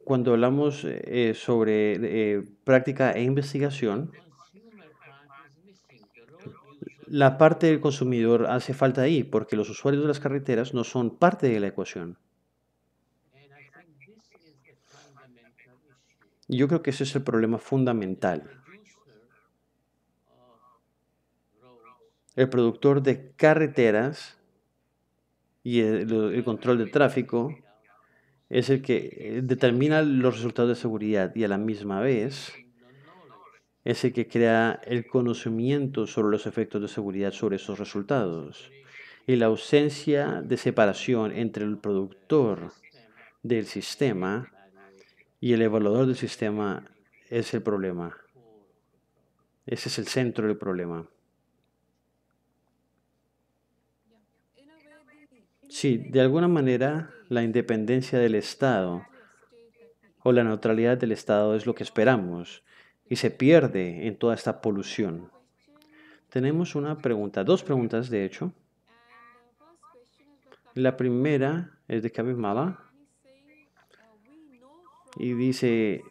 Cuando hablamos sobre práctica e investigación, la parte del consumidor hace falta ahí, porque los usuarios de las carreteras no son parte de la ecuación. Y yo creo que ese es el problema fundamental. El productor de carreteras y el control de tráfico es el que determina los resultados de seguridad y a la misma vez es el que crea el conocimiento sobre los efectos de seguridad sobre esos resultados. Y la ausencia de separación entre el productor del sistema y el evaluador del sistema es el problema. Ese es el centro del problema. Sí, de alguna manera la independencia del Estado o la neutralidad del Estado es lo que esperamos y se pierde en toda esta polución. Tenemos una pregunta, dos preguntas de hecho. La primera es de Kevin Mala y dice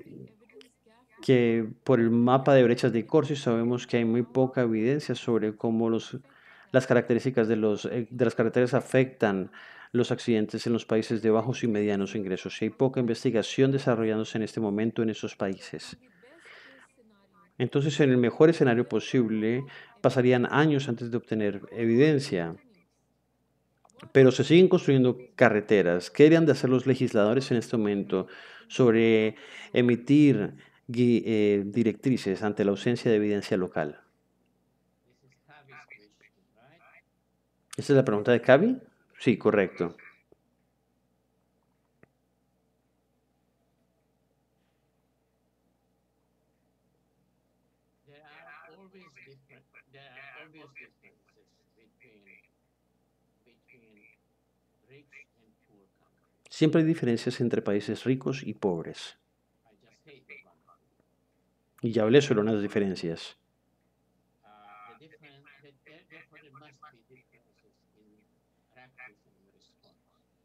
que por el mapa de brechas de Corsi sabemos que hay muy poca evidencia sobre cómo las características de las carreteras afectan los accidentes en los países de bajos y medianos ingresos. Y hay poca investigación desarrollándose en este momento en esos países. Entonces, en el mejor escenario posible, pasarían años antes de obtener evidencia. Pero se siguen construyendo carreteras. ¿Qué deberían de hacer los legisladores en este momento sobre emitir directrices ante la ausencia de evidencia local? ¿Esa es la pregunta de Cavi? Sí, correcto. Siempre hay diferencias entre países ricos y pobres. Y ya hablé sobre unas diferencias.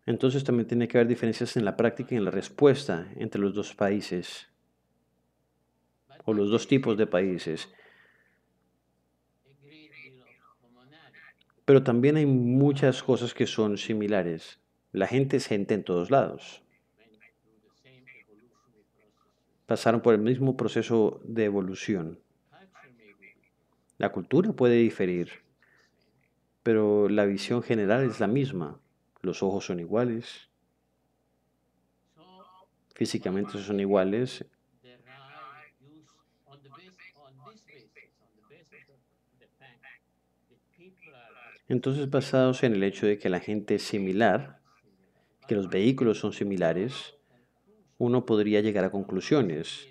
Entonces también tiene que haber diferencias en la práctica y en la respuesta entre los dos países o los dos tipos de países. Pero también hay muchas cosas que son similares. La gente es gente en todos lados. Pasaron por el mismo proceso de evolución. La cultura puede diferir, pero la visión general es la misma. Los ojos son iguales, físicamente son iguales. Entonces, basados en el hecho de que la gente es similar, que los vehículos son similares, uno podría llegar a conclusiones,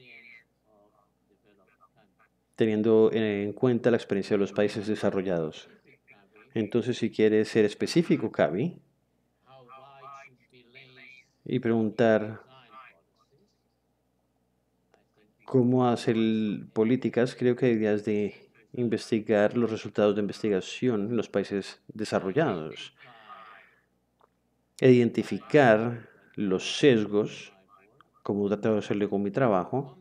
teniendo en cuenta la experiencia de los países desarrollados. Entonces, si quieres ser específico, Cavi, y preguntar cómo hacer políticas, creo que deberías de investigar los resultados de investigación en los países desarrollados, e identificar los sesgos, como trato de hacerlo con mi trabajo,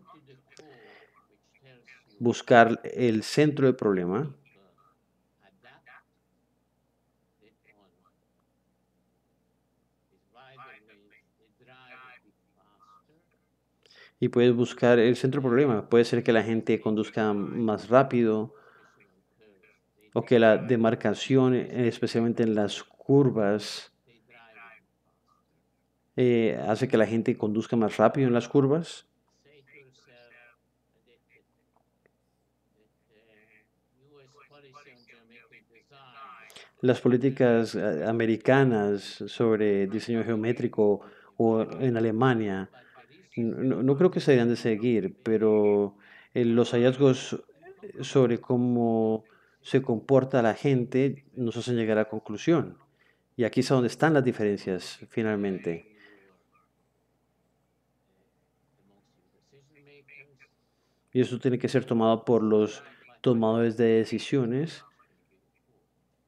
buscar el centro del problema y puedes buscar el centro del problema. Puede ser que la gente conduzca más rápido o que la demarcación, especialmente en las curvas, hace que la gente conduzca más rápido en las curvas. Las políticas americanas sobre diseño geométrico o en Alemania, no creo que se deban de seguir, pero los hallazgos sobre cómo se comporta la gente nos hacen llegar a la conclusión. Y aquí es donde están las diferencias finalmente. Y eso tiene que ser tomado por los tomadores de decisiones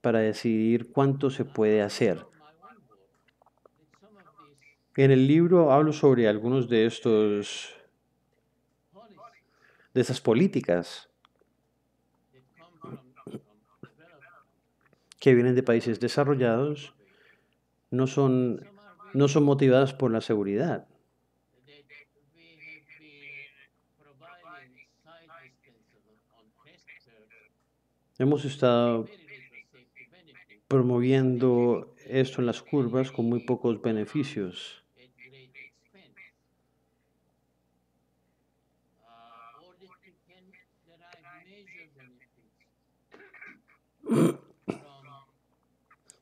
para decidir cuánto se puede hacer. En el libro hablo sobre algunos de esas políticas que vienen de países desarrollados, no son, no son motivadas por la seguridad. Hemos estado promoviendo esto en las curvas con muy pocos beneficios.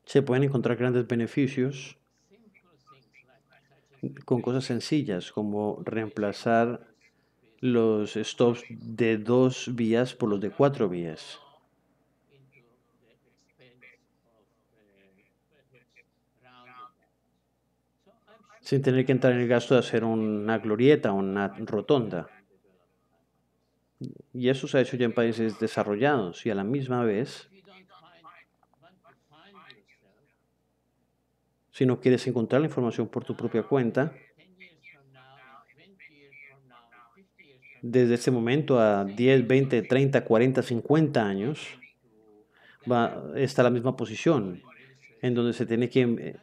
Se pueden encontrar grandes beneficios con cosas sencillas como reemplazar los stops de 2 vías por los de 4 vías, sin tener que entrar en el gasto de hacer una glorieta o una rotonda. Y eso se ha hecho ya en países desarrollados y a la misma vez, si no quieres encontrar la información por tu propia cuenta, desde este momento a 10, 20, 30, 40, 50 años, está la misma posición, en donde se tiene que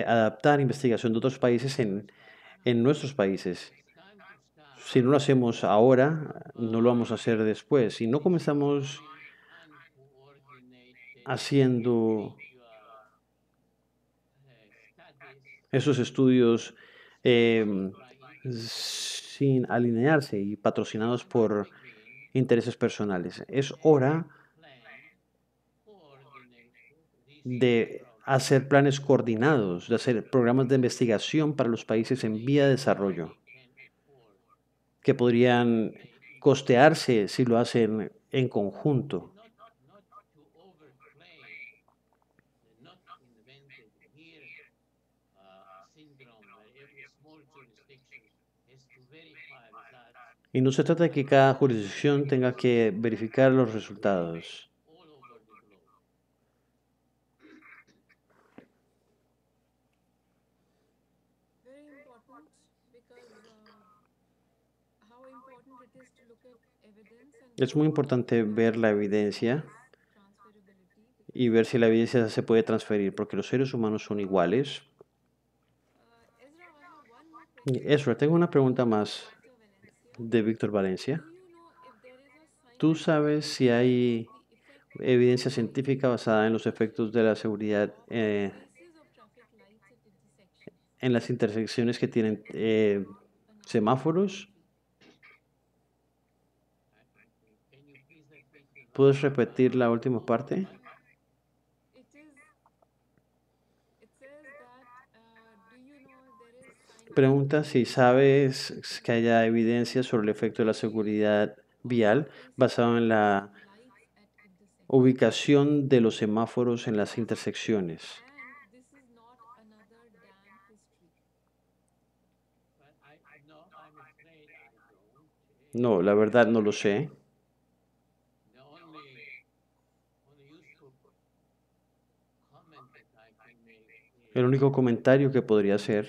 adaptar investigación de otros países en nuestros países. Si no lo hacemos ahora, no lo vamos a hacer después. Si no comenzamos haciendo esos estudios em, sin alinearse y patrocinados por intereses personales, es hora de hacer planes coordinados, de hacer programas de investigación para los países en vía de desarrollo, que podrían costearse si lo hacen en conjunto. Y no se trata de que cada jurisdicción tenga que verificar los resultados. Very important because how important it is to look at evidence and Es muy whether importante ver la it evidencia has transferability y because ver si la evidencia se puede transferir, porque los seres humanos son iguales. Ezra, I have one more Y question Ezra, tengo una pregunta más Victor Valencia. de Víctor Do Valencia. you know if there is a ¿Tú scientific sabes si evidence of hay the effect of evidencia harmful científica basada en los efectos de la seguridad of the faces of traffic lights at intersections? en las intersecciones que tienen This is not another damn semáforos? history. ¿Puedes repetir la última parte? It is. It says that. Do you know if there is scientific Pregunta si evidence of the sabes que haya evidencia sobre el efecto de la seguridad of the vial faces of basado en traffic la lights at intersections? ubicación de los semáforos en las intersecciones. And this is not another damn history. No, la verdad no lo sé. El único comentario que podría hacer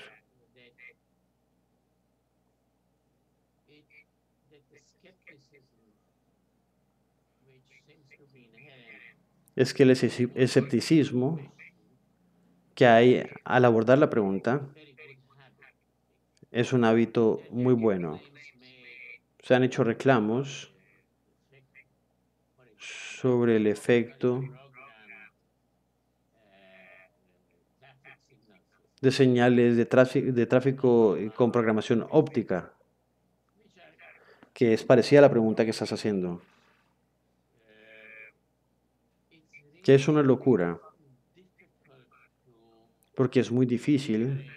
es que el escepticismo que hay al abordar la pregunta es un hábito muy bueno. Se han hecho reclamos sobre el efecto de señales de tráfico con programación óptica, que es parecida a la pregunta que estás haciendo, que es una locura, porque es muy difícil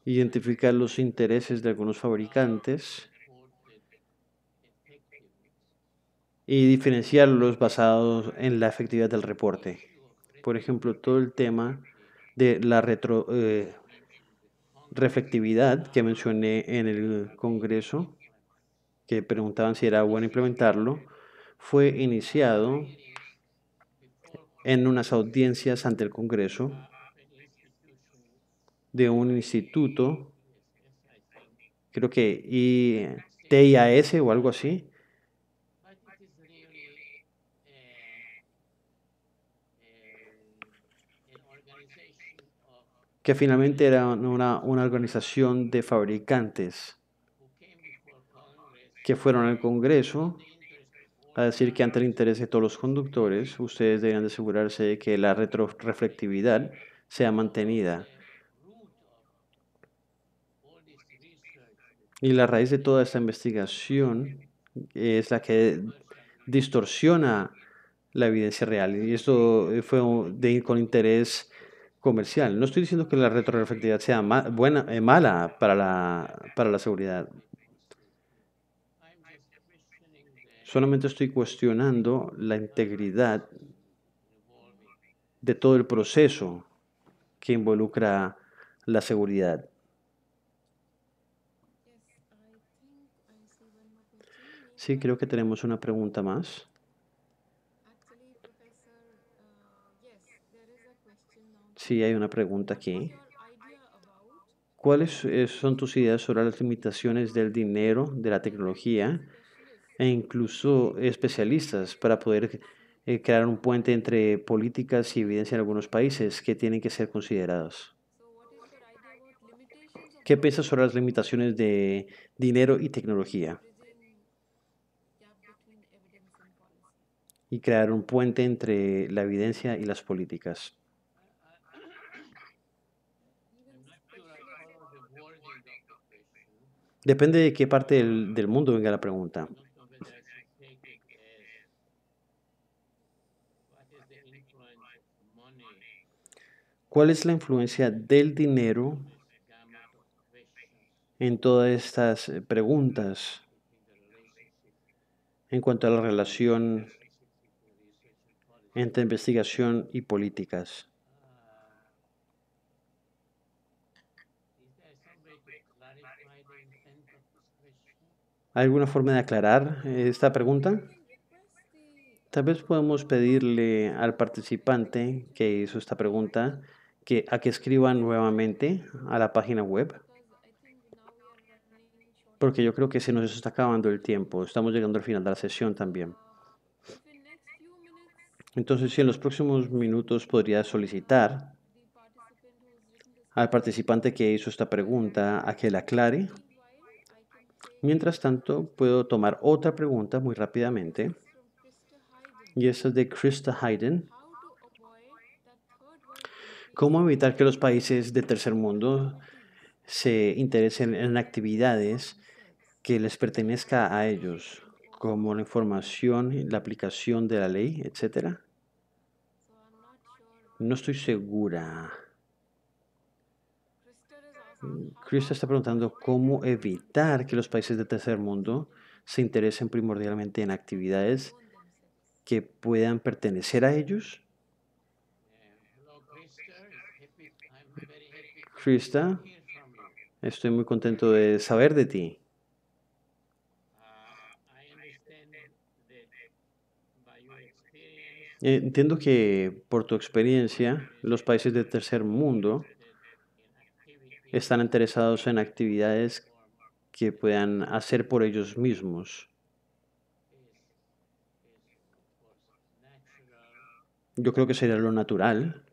identificar los intereses de algunos fabricantes y diferenciarlos basados en la efectividad del reporte. Por ejemplo, todo el tema de la reflectividad que mencioné en el Congreso, que preguntaban si era bueno implementarlo, fue iniciado en unas audiencias ante el Congreso de un instituto, creo que TIAS o algo así, que finalmente era una organización de fabricantes que fueron al Congreso a decir que ante el interés de todos los conductores, ustedes deberían de asegurarse de que la retroreflectividad sea mantenida. Y la raíz de toda esta investigación es la que distorsiona la evidencia real. Y esto fue con interés comercial. No estoy diciendo que la retroreflectividad sea buena, mala para la seguridad. Solamente estoy cuestionando la integridad de todo el proceso que involucra la seguridad. Yes, I think I see one more question. May Sí, I creo que tenemos una pregunta más. actually, Professor? Yes, there is a question now Sí, coming. hay una pregunta What is aquí. your idea about ¿Cuáles son tus ideas sobre las limitaciones del dinero, de la the right of tecnología specialists e to incluso make especialistas para poder crear un puente entre políticas y evidencia en algunos países que tienen que ser considerados. So, what is your idea about limitations of ¿Qué money piensas sobre las limitaciones de dinero y tecnología? bridging gap between evidence and policy? Y crear un puente entre la evidencia y las políticas. Even specialists. Depende de qué parte del mundo venga la pregunta. ¿Cuál es la influencia del dinero en todas estas preguntas en cuanto a la relación entre investigación y políticas? ¿Hay alguna forma de aclarar esta pregunta? We can request the Tal vez podemos pedirle al participante que hizo esta pregunta a que escriba nuevamente a la página web, because I think now we are running short of porque yo time. creo que se nos está acabando el tiempo. Estamos llegando al final de la sesión también. If in next few minutes Entonces, si en los próximos minutos podría solicitar the participant who's written this al question participante que hizo esta pregunta a que la aclare. meanwhile, I can take Mientras tanto, puedo tomar otra pregunta muy rápidamente, this is from Krista Hayden. y esa es de Krista Hayden. How to avoid that third world countries ¿Cómo evitar que los países del tercer mundo activities se interesen en actividades themselves? que les pertenezca a ellos, como la información, la aplicación de la ley, etcétera? So I'm not sure. No estoy segura. Krista is asking how Krista to está preguntando avoid cómo evitar que los países del tercer mundo se interesen primordialmente en actividades own themselves. que puedan pertenecer a ellos. Krista, estoy muy contento de saber de ti. Entiendo que por tu experiencia, los países del tercer mundo están interesados en actividades que puedan hacer por ellos mismos. Yo creo que sería lo natural.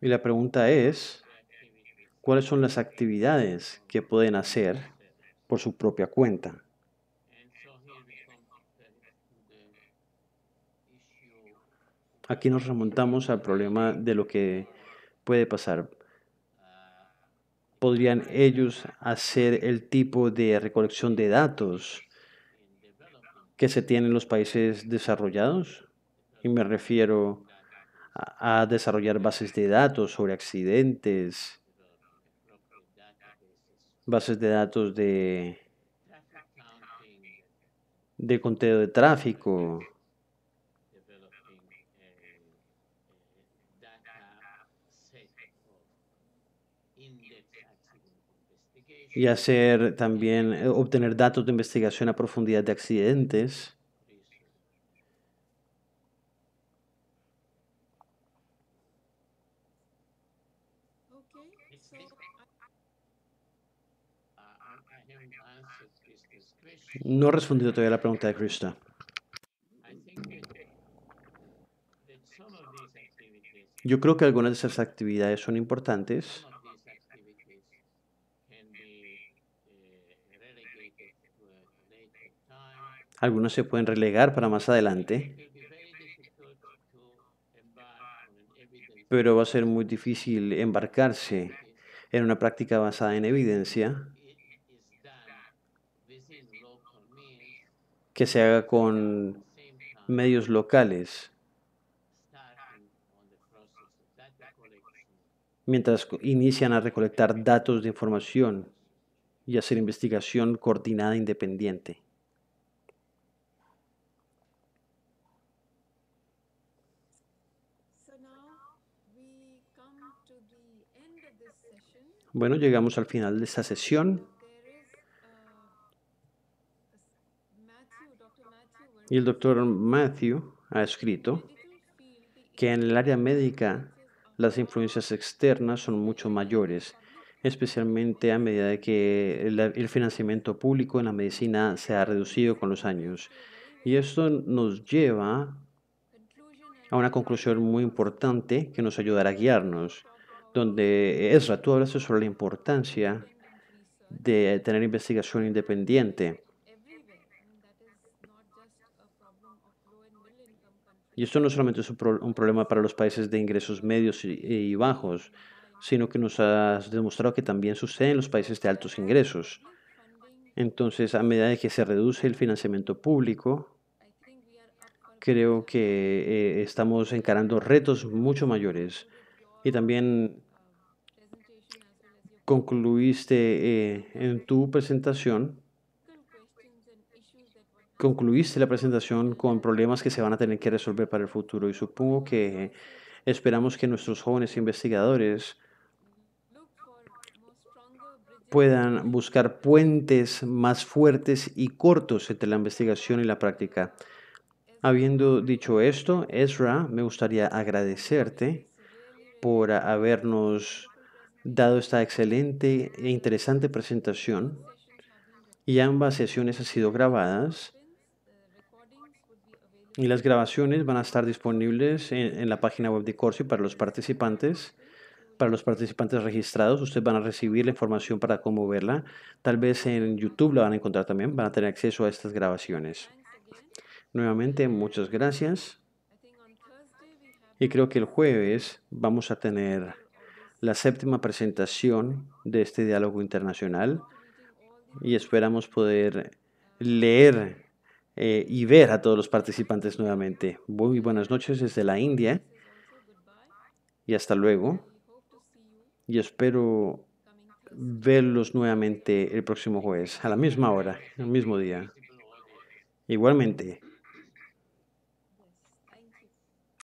Y la pregunta es, ¿cuáles son las actividades que pueden hacer por su propia cuenta? Aquí nos remontamos al problema de lo que puede pasar. ¿Podrían ellos hacer el tipo de recolección de datos que se tiene en los países desarrollados? Y me refiero a desarrollar bases de datos sobre accidentes, bases de datos de conteo de tráfico, y hacer también, obtener datos de investigación a profundidad de accidentes. Okay, so No he respondido todavía a la pregunta de Krista. Yo creo que algunas de esas actividades son importantes. Algunas se pueden relegar para más adelante, pero va a ser muy difícil embarcarse en una práctica basada en evidencia que se haga con medios locales, mientras inician a recolectar datos de información y hacer investigación coordinada independiente. so now we come to the end of this session. Bueno, llegamos al final de esta sesión There is Matthew, Dr. Matthew y el Verghese. doctor Matthew ha escrito Medical field, the que en el área influence of médica influences are las far influencias externas son mucho greater than in mayores public. especialmente a medida de que el financiamiento público en la medicina se ha reducido con los años. to a very, Y very esto nos lleva conclusion a and una conclusion conclusión that muy was importante que nos ayudará a when you guiarnos, talked about donde Ezra, tú hablaste sobre la importancia independent research de tener investigación independiente. everywhere. I mean, that is not just a problem of low and middle income Y countries, esto no solamente es un problema para los países de ingresos medios y bajos, and high. sino que nos has demostrado que también sucede en los países de altos As the ingresos. public funding Entonces, a medida de que decreases, se reduce el financiamiento público, I think we are up for a big creo que challenge. estamos encarando retos mucho As you mayores. concluded Y your también presentation as well as your conclusion, concluiste there en were tu presentación, critical questions and issues that one has to concluiste la address. presentación con And problemas que se van a tener que resolver para el futuro. Y supongo our que researchers esperamos que nuestros jóvenes investigadores look for more stronger bridges puedan between buscar puentes más fuertes y cortos entre la investigación y la práctica. Ezra. Habiendo dicho esto, Ezra, me gustaría agradecerte It's really, really por habernos wonderful dado presentation. esta excelente e interesante Both presentación sessions have been y recorded. ambas sesiones han sido grabadas Participants, the recordings would be y available las grabaciones van a estar disponibles en la página web de Corsi para los participantes. Para los participantes registrados, ustedes van a recibir la información para cómo verla. Tal vez en YouTube la van a encontrar también, van a tener acceso a estas grabaciones. thanks again. Nuevamente, muchas gracias. I think on Thursday we have Y the creo que el seventh jueves vamos a tener chapter of this la séptima presentación de este diálogo look internacional forward to meeting all the y esperamos participants. poder leer y ver a todos los participantes nuevamente. Muy buenas noches desde la India This is also goodbye, y hasta luego. and we hope to see you Y espero coming Thursday. verlos nuevamente el próximo jueves, a la misma hora, el mismo día. Igualmente. Yes, thank you.